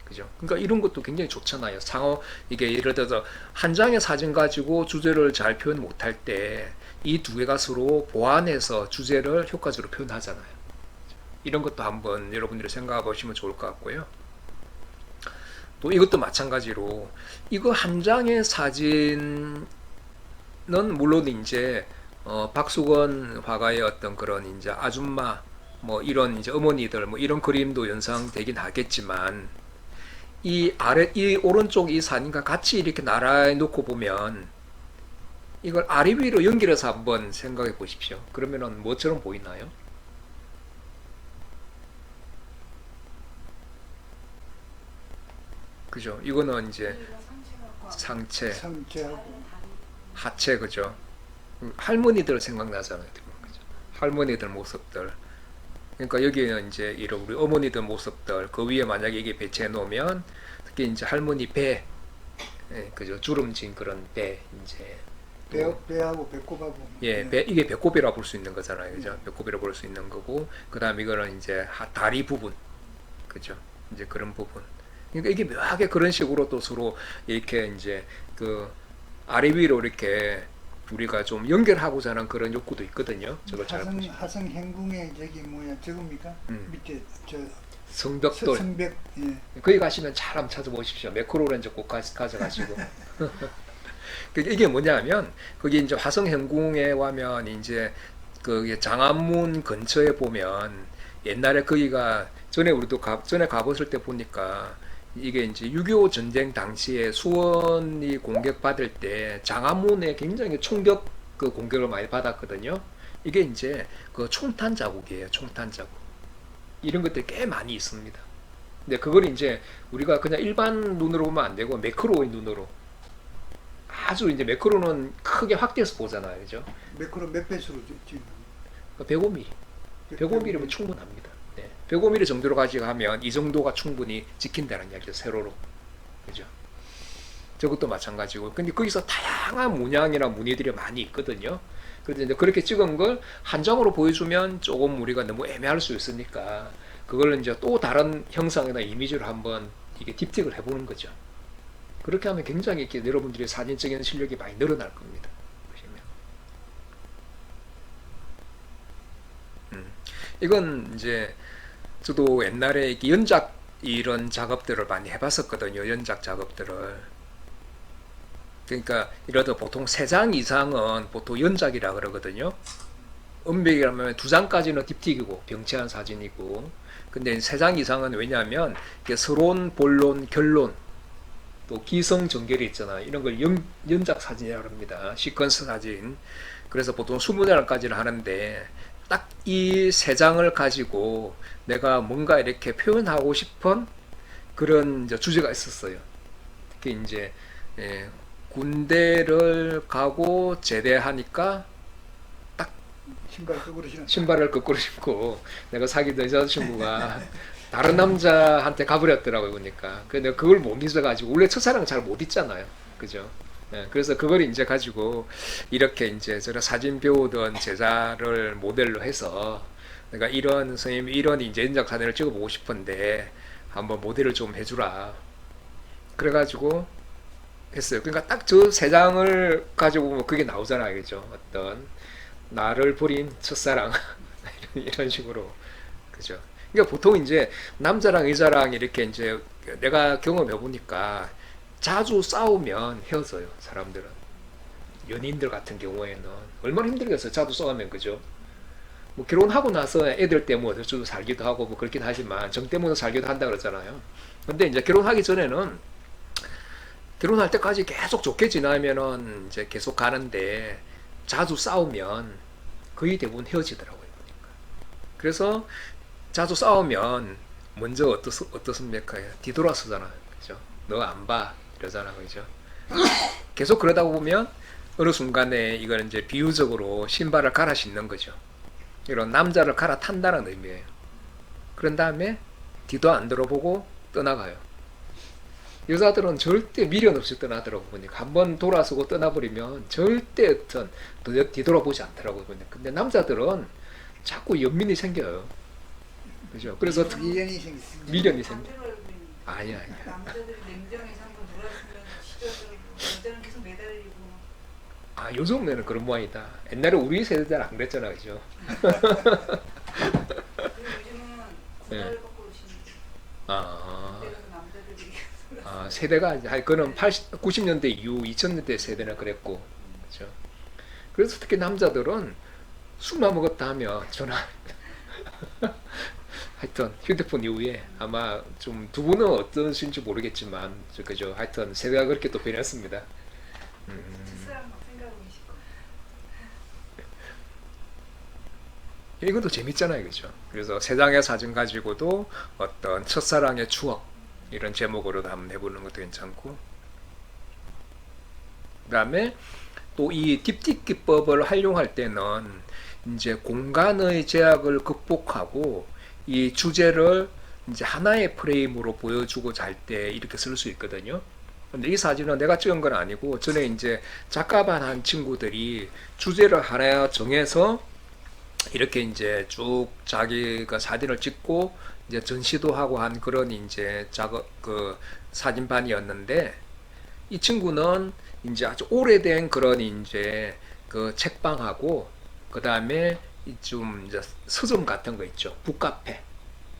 그죠? 그러니까 이런 것도 굉장히 좋잖아요. 상호 이게 예를 들어서 한 장의 사진 가지고 주제를 잘 표현 못할 때 이 두 개가 서로 보완해서 주제를 효과적으로 표현하잖아요. 이런 것도 한번 여러분들이 생각해 보시면 좋을 것 같고요. 또 이것도 마찬가지로 이거 한 장의 사진은 물론 이제 박수건 화가의 어떤 그런 이제 아줌마 뭐 이런 이제 어머니들 뭐 이런 그림도 연상되긴 하겠지만 이 오른쪽 이 사진과 같이 이렇게 나란히 놓고 보면 이걸 아래 위로 연결해서 한번 생각해 보십시오. 그러면은 뭐처럼 보이나요? 그죠? 이거는 이제 상체, 상체하고 하체, 그죠? 할머니들 생각나잖아요. 그죠? 할머니들 모습들. 그러니까 여기는 이제 이런 우리 어머니들 모습들 그 위에 만약에 이게 배치해 놓으면 특히 이제 할머니 배, 예, 그죠? 주름진 그런 배 이제 배하고 배꼽하고 예, 네. 이게 배꼽이라 볼 수 있는 거잖아요, 그죠? 배꼽이라 볼 수 있는 거고, 그 다음 이거는 이제 다리 부분, 그죠? 이제 그런 부분. 그러니까 이게 묘하게 그런 식으로 또 서로 이렇게 이제 그 아래 위로 이렇게 우리가 좀 연결하고자 하는 그런 욕구도 있거든요. 저걸 잘 보시면. 하성 행궁의 저기 뭐야 저겁니까? 밑에 저 성벽돌. 성벽 예. 거기 가시면 잘 한번 찾아보십시오. 매크로렌즈 꼭 가져가시고. 이게 뭐냐면 거기 이제 화성행궁에 가면 이제 그 장안문 근처에 보면 옛날에 거기가 전에 우리도 전에 가봤을 때 보니까 이게 이제 6.25 전쟁 당시에 수원이 공격받을 때 장안문에 굉장히 총격 그 공격을 많이 받았거든요. 이게 이제 그 총탄 자국이에요. 총탄 자국. 이런 것들이 꽤 많이 있습니다. 근데 그걸 이제 우리가 그냥 일반 눈으로 보면 안 되고 매크로의 눈으로 아주 이제 매크로는 크게 확대해서 보잖아요. 그죠? 매크로 몇 배수로 찍는 105mm. 105mm면 충분합니다. 네. 105mm 정도로 가져가면 이 정도가 충분히 지킨다는 이야기죠. 세로로. 그죠? 저것도 마찬가지고. 근데 거기서 다양한 문양이나 무늬들이 많이 있거든요. 그런데 이제 그렇게 찍은 걸 한 장으로 보여주면 조금 우리가 너무 애매할 수 있으니까 그걸 이제 또 다른 형상이나 이미지로 한번 이게 딥틱을 해보는 거죠. 그렇게 하면 굉장히 이렇게 여러분들의 사진적인 실력이 많이 늘어날 겁니다. 보시면. 이건 이제 저도 옛날에 이렇게 연작 이런 작업들을 많이 해봤었거든요. 연작 작업들을. 그러니까 이러다 보통 3장 이상은 보통 연작이라 그러거든요. 음백이라면 2장까지는 딥틱이고 병치한 사진이고, 근데 3장 이상은 왜냐하면 서론, 본론, 결론 또 기성 전결이 있잖아요. 이런 걸 연작 사진이라고 합니다. 시퀀스 사진. 그래서 보통 20장까지는 하는데 딱 이 3장을 가지고 내가 뭔가 이렇게 표현하고 싶은 그런 이제 주제가 있었어요. 특히 이제 군대를 가고 제대하니까 딱 신발을 거꾸로 신고 내가 사귀던 여자친구가 다른 남자한테 가버렸더라고요. 그러니까 근데 그걸 못 잊어가지고 원래 첫사랑 잘 못 잊잖아요. 그죠? 네, 그래서 그걸 이제 가지고 이렇게 이제 제가 사진 배우던 제자를 모델로 해서 내가 이런 선생님 이런 이제 연작 사진을 찍어보고 싶은데 한번 모델을 좀 해주라. 그래가지고 했어요. 그러니까 딱 저 3장을 가지고 보면 그게 나오잖아요. 그죠? 어떤 나를 버린 첫사랑 이런 식으로. 그죠? 그러니까 보통 이제 남자랑 여자랑 이렇게 이제 내가 경험해 보니까 자주 싸우면 헤어져요. 사람들은. 연인들 같은 경우에는 얼마나 힘들겠어요. 자주 싸우면. 그죠? 뭐 결혼하고 나서 애들 때문에 저도 살기도 하고 뭐 그렇긴 하지만 정 때문에 살기도 한다 그러잖아요. 근데 이제 결혼하기 전에는 결혼할 때까지 계속 좋게 지나면은 이제 계속 가는데 자주 싸우면 거의 대부분 헤어지더라고요. 그래서 자주 싸우면 먼저 어떻습니까? 뒤돌아서잖아요. 그죠? 너 안 봐. 이러잖아. 그죠? 계속 그러다 보면 어느 순간에 이거는 이제 비유적으로 신발을 갈아 신는 거죠. 이런 남자를 갈아탄다는 의미예요. 그런 다음에 뒤도 안 들어보고 떠나가요. 여자들은 절대 미련 없이 떠나더라고 보니까 한번 돌아서고 떠나버리면 절대 어떤 뒤돌아보지 않더라고요. 보니까. 근데 남자들은 자꾸 연민이 생겨요. 그죠? 그래서 미련이 생겼습니다. 미련이 생겨. 아니야. 남자들이 냉정해서 한번 놀았으면 시절대로 여자는 계속 매달리고. 아, 요즘에는 그런 모양이다. 옛날에 우리 세대들 안 그랬잖아, 그죠? 그리고 요즘은 네. 고다를 거꾸로 신는데 아, 그때는 남자들이 세대가 그는 90년대 이후 2000년대 세대는 그랬고, 그죠? 그래서 특히 남자들은 술만 먹었다 하면 전화. 하여튼 휴대폰 이후에 아마 좀 두 분은 어떠신지 모르겠지만, 그죠? 하여튼 세대가 그렇게 또 변했습니다. 첫사랑 막 생각하고 계실 거예요. 이것도 재밌잖아요, 그죠? 그래서 세 장의 사진 가지고도 어떤 첫사랑의 추억 이런 제목으로도 한번 해보는 것도 괜찮고, 그다음에 또 이 딥틱 기법을 활용할 때는 이제 공간의 제약을 극복하고 이 주제를 이제 하나의 프레임으로 보여주고자 할 때 이렇게 쓸 수 있거든요. 근데 이 사진은 내가 찍은 건 아니고 전에 이제 작가반 한 친구들이 주제를 하나 정해서 이렇게 이제 쭉 자기가 사진을 찍고 이제 전시도 하고 한 그런 이제 작업 그 사진반이었는데, 이 친구는 이제 아주 오래된 그런 이제 그 책방하고 그 다음에 좀 이제 서점 같은 거 있죠. 북카페.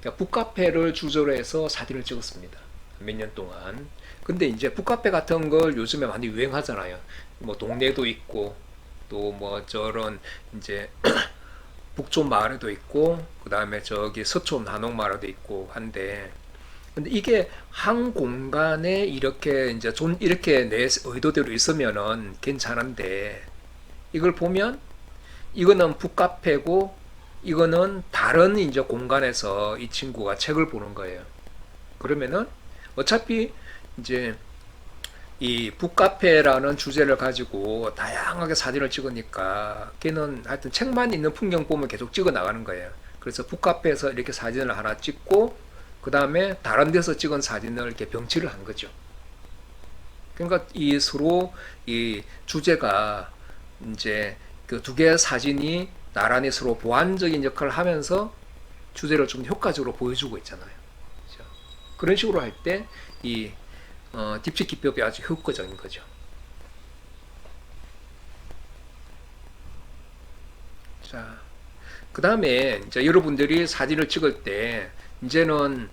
그러니까 북카페를 주제로 해서 사진을 찍었습니다. 몇 년 동안. 근데 이제 북카페 같은 걸 요즘에 많이 유행하잖아요. 뭐 동네도 있고 또 뭐 저런 이제 북촌 마을에도 있고 그 다음에 저기 서촌 한옥 마을에도 있고 한데, 근데 이게 한 공간에 이렇게 이제 이렇게 내 의도대로 있으면은 괜찮은데, 이걸 보면 이거는 북카페고 이거는 다른 이제 공간에서 이 친구가 책을 보는 거예요. 그러면은 어차피 이제 이 북카페라는 주제를 가지고 다양하게 사진을 찍으니까 걔는 하여튼 책만 있는 풍경 보면 계속 찍어 나가는 거예요. 그래서 북카페에서 이렇게 사진을 하나 찍고 그 다음에 다른 데서 찍은 사진을 이렇게 병치를 한 거죠. 그러니까 이 서로 이 주제가 이제 그 두 개의 사진이 나란히 서로 보완적인 역할을 하면서 주제를 좀 효과적으로 보여주고 있잖아요. 그렇죠? 그런 식으로 할 때 이 딥식 기법이 아주 효과적인 거죠. 자, 그 다음에 이제 여러분들이 사진을 찍을 때 이제는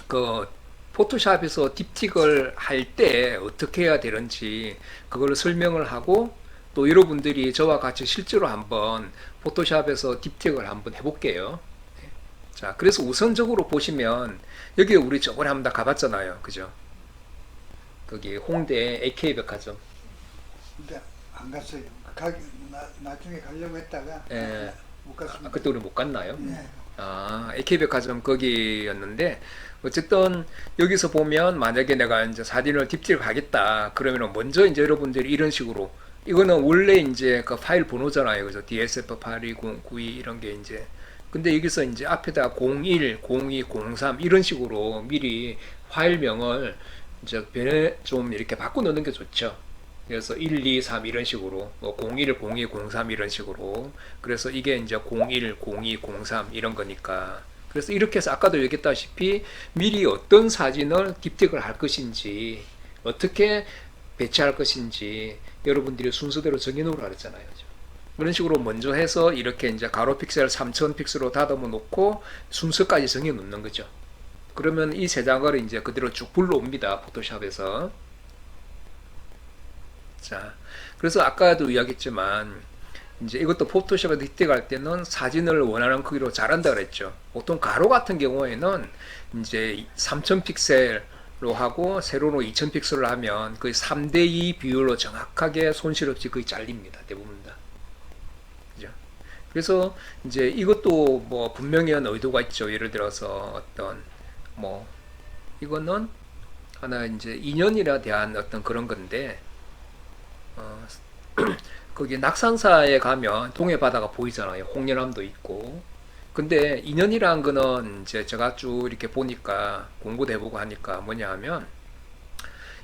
그 포토샵에서 딥틱을 할 때 어떻게 해야 되는지 그걸 설명을 하고, 또 여러분들이 저와 같이 실제로 한번 포토샵에서 딥틱을 한번 해볼게요. 자, 그래서 우선적으로 보시면 여기 우리 저번에 한번 다 가봤잖아요, 그죠? 거기 홍대 AK백화점. 근데 안 갔어요. 나중에 가려고 했다가 예. 못 갔습니다. 그때 우리 못 갔나요? 네. AK백화점 거기였는데, 어쨌든 여기서 보면 만약에 내가 이제 사진을 딥틱을 하겠다 그러면 먼저 이제 여러분들이 이런 식으로, 이거는 원래 이제 그 파일 번호잖아요, 그죠? DSF 8290 92 이런 게 이제, 근데 여기서 이제 앞에다 01, 02, 03 이런 식으로 미리 파일명을 이제 변에 좀 이렇게 바꿔 놓는 게 좋죠. 그래서 1, 2, 3 이런 식으로, 뭐 01, 02, 03 이런 식으로. 그래서 이게 이제 01, 02, 03 이런 거니까. 그래서 이렇게 해서 아까도 얘기했다시피 미리 어떤 사진을 딥틱을 할 것인지, 어떻게 배치할 것인지 여러분들이 순서대로 정해놓으라 그랬잖아요. 그런 식으로 먼저 해서 이렇게 이제 가로 픽셀 3000 픽셀로 다듬어 놓고 순서까지 정해 놓는 거죠. 그러면 이 세 장을 이제 그대로 쭉 불러옵니다, 포토샵에서. 자, 그래서 아까도 이야기했지만 이제 이것도 포토샵에 딥틱할 때는 사진을 원하는 크기로 잘한다 그랬죠. 보통 가로 같은 경우에는 이제 3000 픽셀 하고 세로로 2000 픽셀로 하면 거의 3대2 비율로 정확하게 손실 없이 거의 잘립니다. 대부분 다. 그죠? 그래서 이제 이것도 뭐 분명한 의도가 있죠. 예를 들어서 어떤 뭐 이거는 하나 이제 인연이라 대한 어떤 그런 건데 거기 낙산사에 가면 동해 바다가 보이잖아요. 홍련암도 있고. 근데 인연이라는 거는 이제 제가 쭉 이렇게 보니까 공부도 해보고 하니까 뭐냐 하면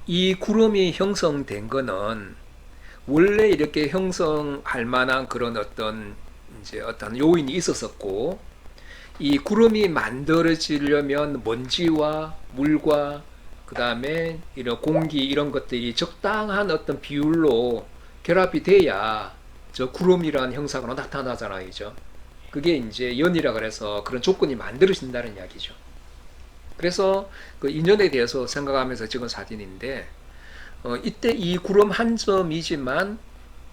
이 구름이 형성된 거는 원래 이렇게 형성할 만한 그런 어떤 이제 어떤 요인이 있었었고 이 구름이 만들어지려면 먼지와 물과 그 다음에 이런 공기 이런 것들이 적당한 어떤 비율로 결합이 돼야 저 구름이라는 형상으로 나타나잖아요. 그죠? 그게 이제 연이라 그래서 그런 조건이 만들어진다는 이야기죠. 그래서 그 인연에 대해서 생각하면서 찍은 사진인데 이때 이 구름 한 점이지만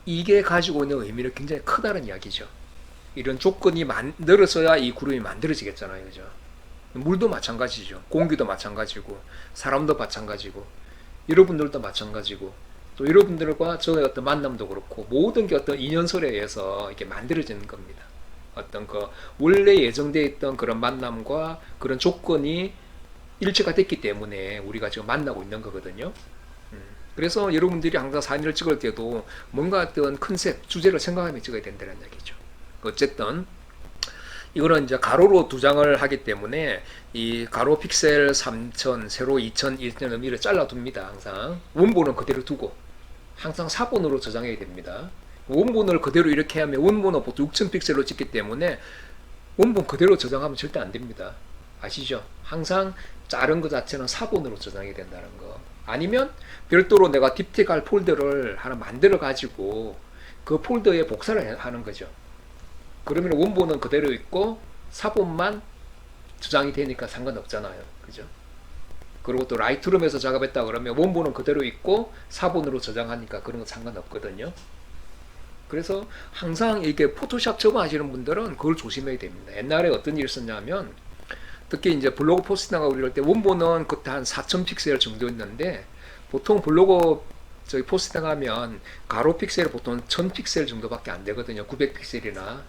이게 가지고 있는 의미는 굉장히 크다는 이야기죠. 이런 조건이 만들어져야 이 구름이 만들어지겠잖아요. 그죠? 물도 마찬가지죠. 공기도 마찬가지고 사람도 마찬가지고 여러분들도 마찬가지고 또 여러분들과 저의 어떤 만남도 그렇고 모든 게 어떤 인연설에 의해서 이렇게 만들어지는 겁니다. 어떤 그 원래 예정되어 있던 그런 만남과 그런 조건이 일치가 됐기 때문에 우리가 지금 만나고 있는 거거든요. 그래서 여러분들이 항상 사진을 찍을 때도 뭔가 어떤 컨셉, 주제를 생각하며 찍어야 된다는 얘기죠. 어쨌든 이거는 이제 가로로 두 장을 하기 때문에 이 가로 픽셀 3000, 세로 2000, 1.5mm를 잘라둡니다. 항상 원본은 그대로 두고 항상 4번으로 저장해야 됩니다. 원본을 그대로 이렇게 하면 원본은 보통 6000 픽셀로 찍기 때문에 원본 그대로 저장하면 절대 안 됩니다. 아시죠? 항상 자른 거 자체는 4번으로 저장해야 된다는 거. 아니면 별도로 내가 딥텍할 폴더를 하나 만들어 가지고 그 폴더에 복사를 하는 거죠. 그러면 원본은 그대로 있고 4번만 저장이 되니까 상관없잖아요. 그죠? 그리고 또 라이트룸에서 작업했다 그러면 원본은 그대로 있고 4번으로 저장하니까 그런 거 상관없거든요. 그래서 항상 이렇게 포토샵 처음 하시는 분들은 그걸 조심해야 됩니다. 옛날에 어떤 일을 썼냐면 특히 이제 블로그 포스팅하고 이럴 때 원본은 그때 한 4000 픽셀 정도였는데 보통 블로그 저기 포스팅 하면 가로 픽셀이 보통 1000 픽셀 정도밖에 안 되거든요. 900 픽셀이나.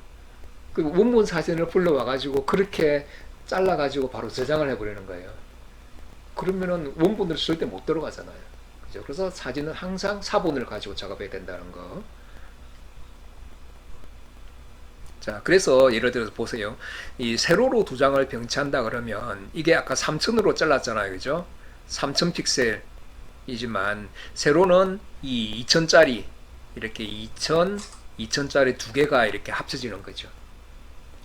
그 원본 사진을 불러와가지고 그렇게 잘라가지고 바로 저장을 해버리는 거예요. 그러면은 원본으로 절대 못 들어가잖아요. 그죠? 그래서 사진은 항상 4번을 가지고 작업해야 된다는 거. 자, 그래서 예를 들어서 보세요. 이 세로로 두 장을 병치한다 그러면 이게 아까 3000으로 잘랐잖아요. 그죠? 3000 픽셀이지만 세로는 이 2000짜리 이렇게 2000짜리 두 개가 이렇게 합쳐지는 거죠.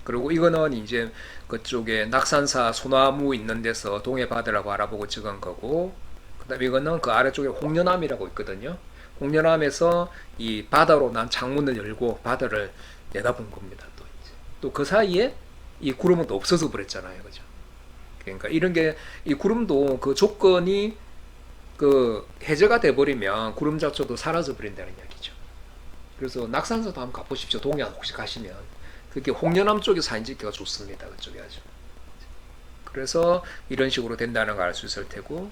그리고 이거는 이제 그쪽에 낙산사 소나무 있는 데서 동해 바다라고 알아보고 찍은 거고, 그 다음에 이거는 그 아래쪽에 홍련암이라고 있거든요. 홍련암에서 이 바다로 난 창문을 열고 바다를 내다본 겁니다. 또 그 사이에 이 구름은 또 없어져 버렸잖아요. 그죠? 그러니까 이런 게, 이 구름도 그 조건이 그 해제가 돼버리면 구름 자체도 사라져 버린다는 이야기죠. 그래서 낙산사도 한번 가보십시오. 동해안 혹시 가시면. 그게 홍련암 쪽에 사진 찍기가 좋습니다. 그쪽에 아주. 그래서 이런 식으로 된다는 걸 알 수 있을 테고.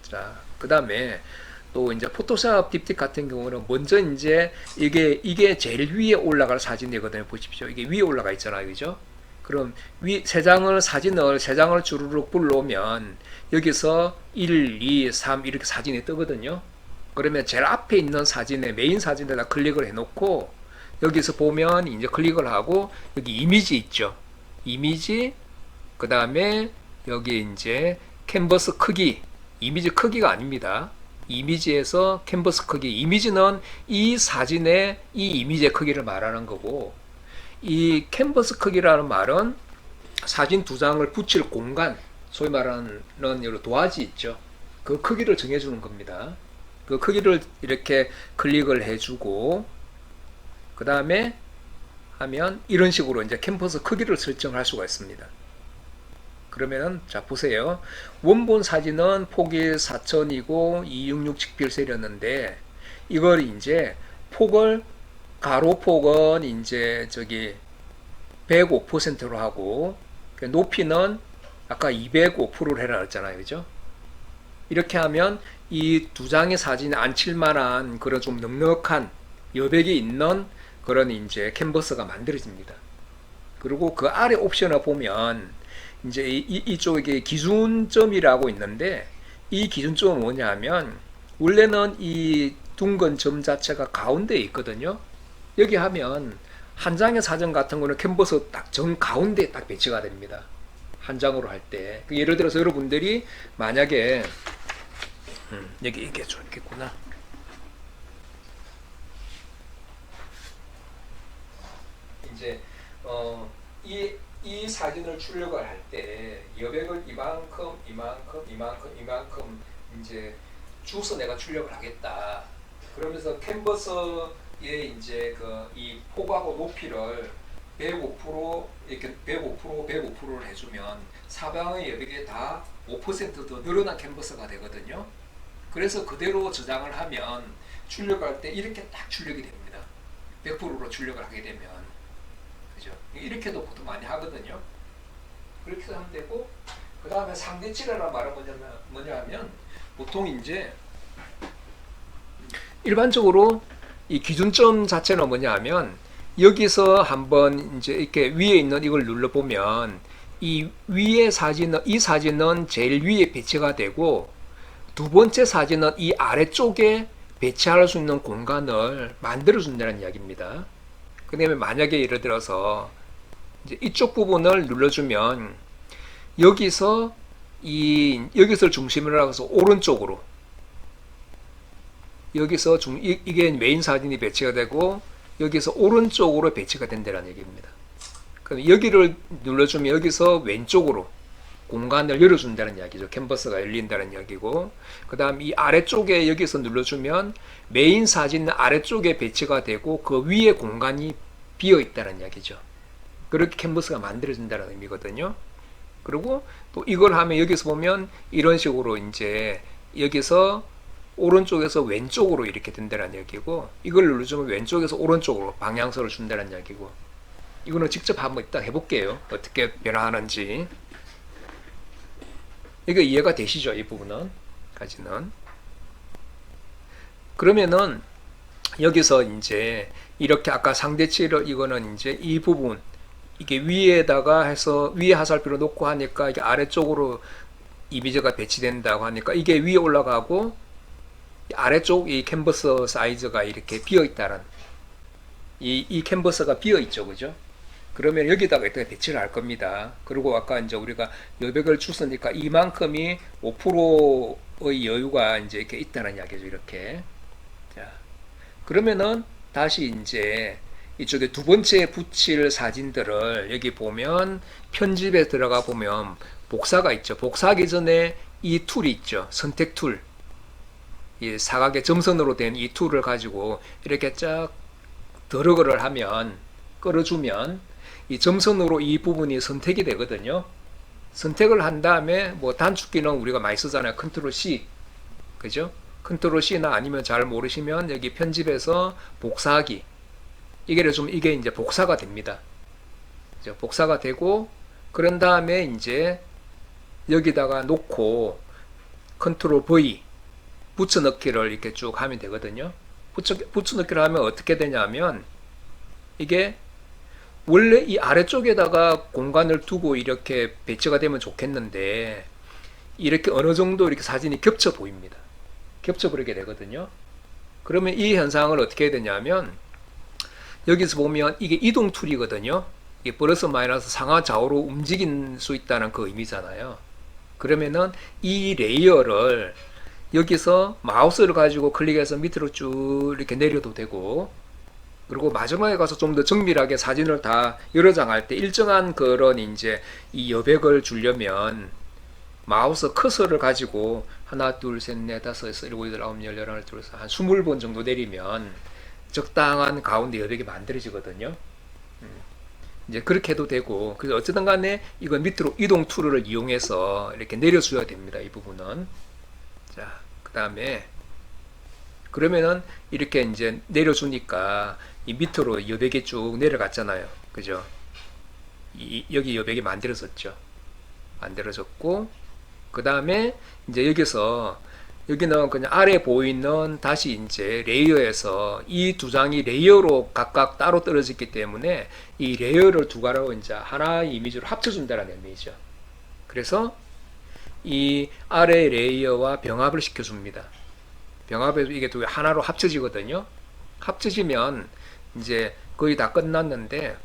자, 그 다음에 또 이제 포토샵 딥틱 같은 경우는 먼저 이제 이게 제일 위에 올라갈 사진이거든요. 보십시오. 이게 위에 올라가 있잖아요. 그죠? 그럼 사진을 세 장을 주르륵 불러오면 여기서 1, 2, 3 이렇게 사진이 뜨거든요. 그러면 제일 앞에 있는 사진에 메인 사진에다 클릭을 해놓고 여기서 보면 이제 클릭을 하고 여기 이미지 있죠. 이미지 그 다음에 여기 이제 캔버스 크기 이미지 크기가 아닙니다. 이미지에서 캔버스 크기 이미지는 이 사진의 이 이미지의 크기를 말하는 거고 이 캔버스 크기라는 말은 사진 두 장을 붙일 공간 소위 말하는 여러 도화지 있죠. 그 크기를 정해주는 겁니다. 그 크기를 이렇게 클릭을 해주고 그 다음에 하면 이런 식으로 이제 캔버스 크기를 설정할 수가 있습니다. 그러면 자 보세요. 원본 사진은 폭이 4000이고 266 픽셀이었는데 이걸 이제 폭을 가로폭은 이제 저기 105%로 하고 높이는 아까 205%를 해라 했잖아요. 그죠? 이렇게 하면 이 두 장의 사진에 앉힐 만한 그런 좀 넉넉한 여백이 있는 그런 이제 캔버스가 만들어집니다. 그리고 그 아래 옵션을 보면 이제 이쪽에 기준점이라고 있는데, 이 기준점은 뭐냐 하면 원래는 이 둥근 점 자체가 가운데에 있거든요. 여기 하면 한 장의 사진 같은 거는 캔버스 딱 정 가운데에 딱 배치가 됩니다. 한 장으로 할 때. 예를 들어서 여러분들이 만약에 여기 이게 좀 있겠구나. 이제 이 사진을 출력을 할 때 여백을 이만큼 이제 주서 내가 출력을 하겠다. 그러면서 캔버스의 이제 이 폭하고 높이를 105% 이렇게 105%를 해주면 사방의 여백에 다 5%더 늘어난 캔버스가 되거든요. 그래서 그대로 저장을 하면 출력할 때 이렇게 딱 출력이 됩니다. 100%로 출력을 하게 되면, 그죠? 이렇게도 보통 많이 하거든요. 그렇게 하면 되고, 그 다음에 상대치라는 말은 뭐냐 하면 보통 이제 일반적으로 이 기준점 자체는 뭐냐 하면 여기서 한번 이제 이렇게 위에 있는 이걸 눌러보면 이 위에 사진은, 이 사진은 제일 위에 배치가 되고 두 번째 사진은 이 아래쪽에 배치할 수 있는 공간을 만들어 준다는 이야기입니다. 그 다음에 만약에 예를 들어서 이제 이쪽 부분을 눌러주면 여기서 여기서 중심으로 해서 오른쪽으로, 여기서 이게 메인 사진이 배치가 되고 여기서 오른쪽으로 배치가 된다는 얘기입니다. 그럼 여기를 눌러주면 여기서 왼쪽으로 공간을 열어준다는 이야기죠. 캔버스가 열린다는 이야기고, 그 다음 이 아래쪽에 여기서 눌러주면 메인 사진은 아래쪽에 배치가 되고 그 위에 공간이 비어 있다는 이야기죠. 그렇게 캔버스가 만들어진다는 의미거든요. 그리고 또 이걸 하면 여기서 보면 이런 식으로 이제 여기서 오른쪽에서 왼쪽으로 이렇게 된다는 얘기고, 이걸 누르면 왼쪽에서 오른쪽으로 방향성을 준다는 얘기고, 이거는 직접 한번 이따 해볼게요. 어떻게 변화하는지. 이거 이해가 되시죠? 이 부분은 까지는. 그러면은 여기서 이제 이렇게 아까 상대치를, 이거는 이제 이 부분, 이게 위에다가 해서 위에 화살표를 놓고 하니까 이게 아래쪽으로 이미지가 배치된다고 하니까 이게 위에 올라가고 아래쪽 이 캔버스 사이즈가 이렇게 비어 있다는, 이 캔버스가 비어 있죠, 그죠? 그러면 여기다가 일단 배치를 할 겁니다. 그리고 아까 이제 우리가 여백을 주으니까 이만큼이 5%의 여유가 이제 이렇게 있다는 이야기죠, 이렇게. 자, 그러면은 다시 이제 이쪽에 두 번째 붙일 사진들을 여기 보면 편집에 들어가 보면 복사가 있죠. 복사하기 전에 이 툴이 있죠. 선택 툴. 이 사각의 점선으로 된 이 툴을 가지고 이렇게 쫙 드래그를 하면, 끌어주면 이 점선으로 이 부분이 선택이 되거든요. 선택을 한 다음에 뭐 단축키는 우리가 많이 쓰잖아요. 컨트롤 C. 그죠? 컨트롤 C나 아니면 잘 모르시면 여기 편집에서 복사하기. 이게 이제 복사가 됩니다. 복사가 되고, 그런 다음에 이제 여기다가 놓고 컨트롤 V 붙여넣기를 이렇게 쭉 하면 되거든요. 붙여넣기를 하면 어떻게 되냐면, 이게 원래 이 아래쪽에다가 공간을 두고 이렇게 배치가 되면 좋겠는데 이렇게 어느 정도 이렇게 사진이 겹쳐 보입니다. 겹쳐 버리게 되거든요. 그러면 이 현상을 어떻게 해야 되냐면, 여기서 보면 이게 이동 툴이거든요. 이게 플러스 마이너스 상하 좌우로 움직일 수 있다는 그 의미잖아요. 그러면은 이 레이어를 여기서 마우스를 가지고 클릭해서 밑으로 쭉 이렇게 내려도 되고, 그리고 마지막에 가서 좀 더 정밀하게 사진을 다 여러 장 할 때 일정한 그런 이제 이 여백을 주려면 마우스 커서를 가지고 하나, 둘, 셋, 넷, 다섯, 여섯, 일곱, 여덟, 아홉, 열, 열하나, 둘, 셋, 한 20번 정도 내리면 적당한 가운데 여백이 만들어지거든요. 이제 그렇게 해도 되고, 그래서 어쨌든 간에 이건 밑으로 이동 툴을 이용해서 이렇게 내려줘야 됩니다. 이 부분은. 자, 그 다음에 그러면은 이렇게 이제 내려주니까 이 밑으로 여백이 쭉 내려갔잖아요. 그죠? 여기 여백이 만들어졌죠. 만들어졌고, 그 다음에 이제 여기는 그냥 아래 보이는 다시 이제 레이어에서 이 두 장이 레이어로 각각 따로 떨어졌기 때문에 이 레이어를 두 가로 이제 하나의 이미지로 합쳐준다는 의미죠. 그래서 이 아래 레이어와 병합을 시켜줍니다. 병합에서 이게 두 개 하나로 합쳐지거든요. 합쳐지면 이제 거의 다 끝났는데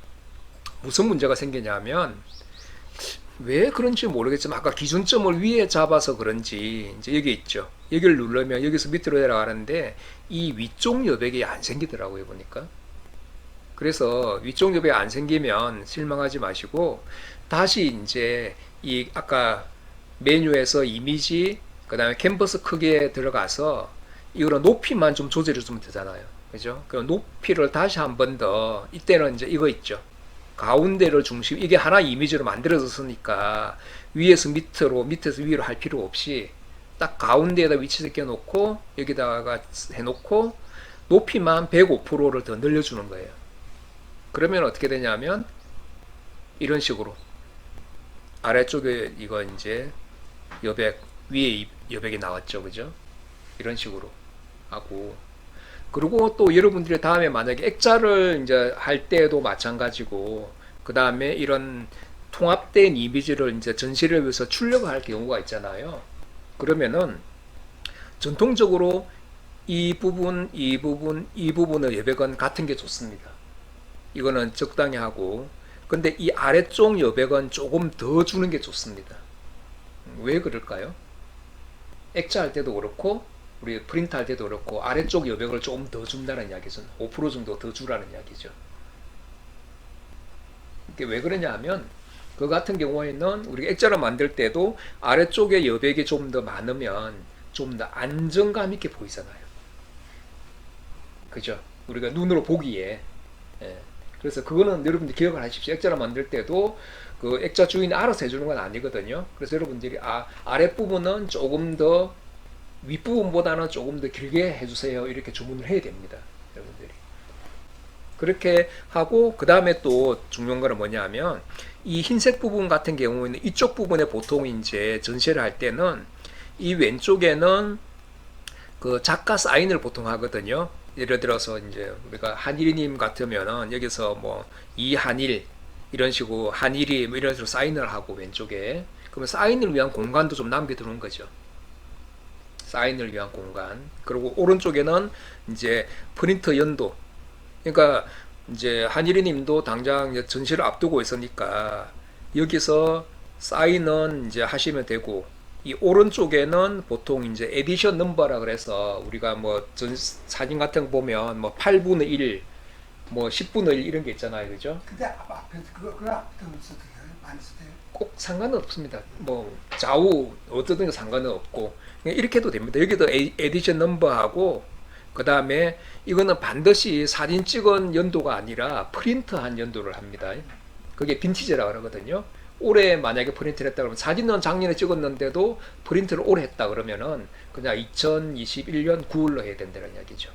무슨 문제가 생기냐면 왜 그런지 모르겠지만 아까 기준점을 위에 잡아서 그런지 이제 여기 있죠. 여기를 누르면 여기서 밑으로 내려가는데 이 위쪽 여백이 안 생기더라고요 보니까. 그래서 위쪽 여백이 안 생기면 실망하지 마시고 다시 이제 이 아까 메뉴에서 이미지 그 다음에 캔버스 크기에 들어가서 이거는 높이만 좀 조절해 주면 되잖아요. 그죠? 그럼 높이를 다시 한 번 더 이때는 이제 이거 있죠. 가운데를 중심 이게 하나 이미지로 만들어졌으니까 위에서 밑으로 밑에서 위로 할 필요 없이 딱 가운데에다 위치시켜 놓고 여기다가 해놓고 높이만 105%를 더 늘려주는 거예요. 그러면 어떻게 되냐면 이런 식으로 아래쪽에 이거 이제 여백 위에 여백이 나왔죠, 그죠? 이런 식으로 하고 그리고 또 여러분들이 다음에 만약에 액자를 이제 할 때도 마찬가지고 그 다음에 이런 통합된 이미지를 이제 전시를 위해서 출력을 할 경우가 있잖아요. 그러면은 전통적으로 이 부분의 여백은 같은 게 좋습니다. 이거는 적당히 하고 근데 이 아래쪽 여백은 조금 더 주는 게 좋습니다. 왜 그럴까요? 액자 할 때도 그렇고 우리 프린트 할 때도 그렇고 아래쪽 여백을 조금 더 준다는 이야기죠. 5% 정도 더 주라는 이야기죠. 이게 왜 그러냐 하면 그 같은 경우에는 우리가 액자를 만들 때도 아래쪽에 여백이 좀 더 많으면 좀 더 안정감 있게 보이잖아요. 그죠? 우리가 눈으로 보기에. 예. 그래서 그거는 여러분들 기억을 하십시오. 액자를 만들 때도 그 액자 주인이 알아서 해주는 건 아니거든요. 그래서 여러분들이 아랫부분은 조금 더 윗부분보다는 조금 더 길게 해주세요. 이렇게 주문을 해야 됩니다. 여러분들이. 그렇게 하고 그 다음에 또 중요한 거는 뭐냐면 이 흰색 부분 같은 경우에는 이쪽 부분에 보통 이제 전시를 할 때는 이 왼쪽에는 그 작가 사인을 보통 하거든요. 예를 들어서 이제 우리가 한일이님 같으면은 여기서 뭐 이한일 이런 식으로 한일이 뭐 이런 식으로 사인을 하고 왼쪽에 그러면 사인을 위한 공간도 좀 남겨두는 거죠. 사인을 위한 공간. 그리고 오른쪽에는 이제 프린터 연도. 그러니까 이제 한일이 님도 당장 이제 전시를 앞두고 있으니까 여기서 사인은 이제 하시면 되고 이 오른쪽에는 보통 이제 에디션 넘버라 그래서 우리가 뭐 사진 같은 거 보면 뭐 8분의 1, 뭐 10분의 1 이런 게 있잖아요. 그죠? 근데 앞에서 그거 앞부터 써도 돼요? 많이 써도 꼭 상관은 없습니다. 뭐 좌우 어떻든 상관은 없고 그냥 이렇게 해도 됩니다. 여기도 에디션 넘버하고 그 다음에 이거는 반드시 사진 찍은 연도가 아니라 프린트한 연도를 합니다. 그게 빈티지라고 그러거든요. 올해 만약에 프린트를 했다 그러면 사진은 작년에 찍었는데도 프린트를 올해 했다 그러면은 그냥 2021년 9월로 해야 된다는 이야기죠.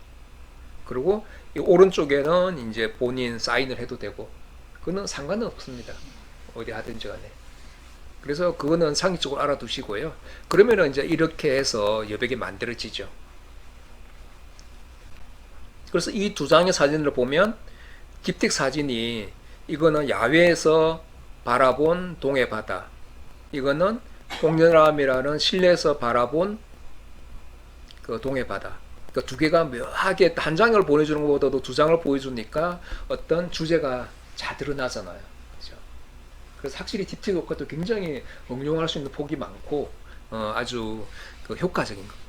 그리고 이 오른쪽에는 이제 본인 사인을 해도 되고 그거는 상관은 없습니다. 어디 하든지 간에. 그래서 그거는 상식적으로 알아두시고요. 그러면은 이제 이렇게 해서 여백이 만들어지죠. 그래서 이 두 장의 사진을 보면 딥텍 사진이 이거는 야외에서 바라본 동해 바다, 이거는 홍련암이라는 실내에서 바라본 그 동해 바다. 그 두 개가 묘하게 한 장을 보내주는 것보다도 두 장을 보여주니까 어떤 주제가 잘 드러나잖아요. 그렇죠? 그래서 확실히 딥텍 효과도 굉장히 응용할 수 있는 폭이 많고 아주 그 효과적인 겁니다.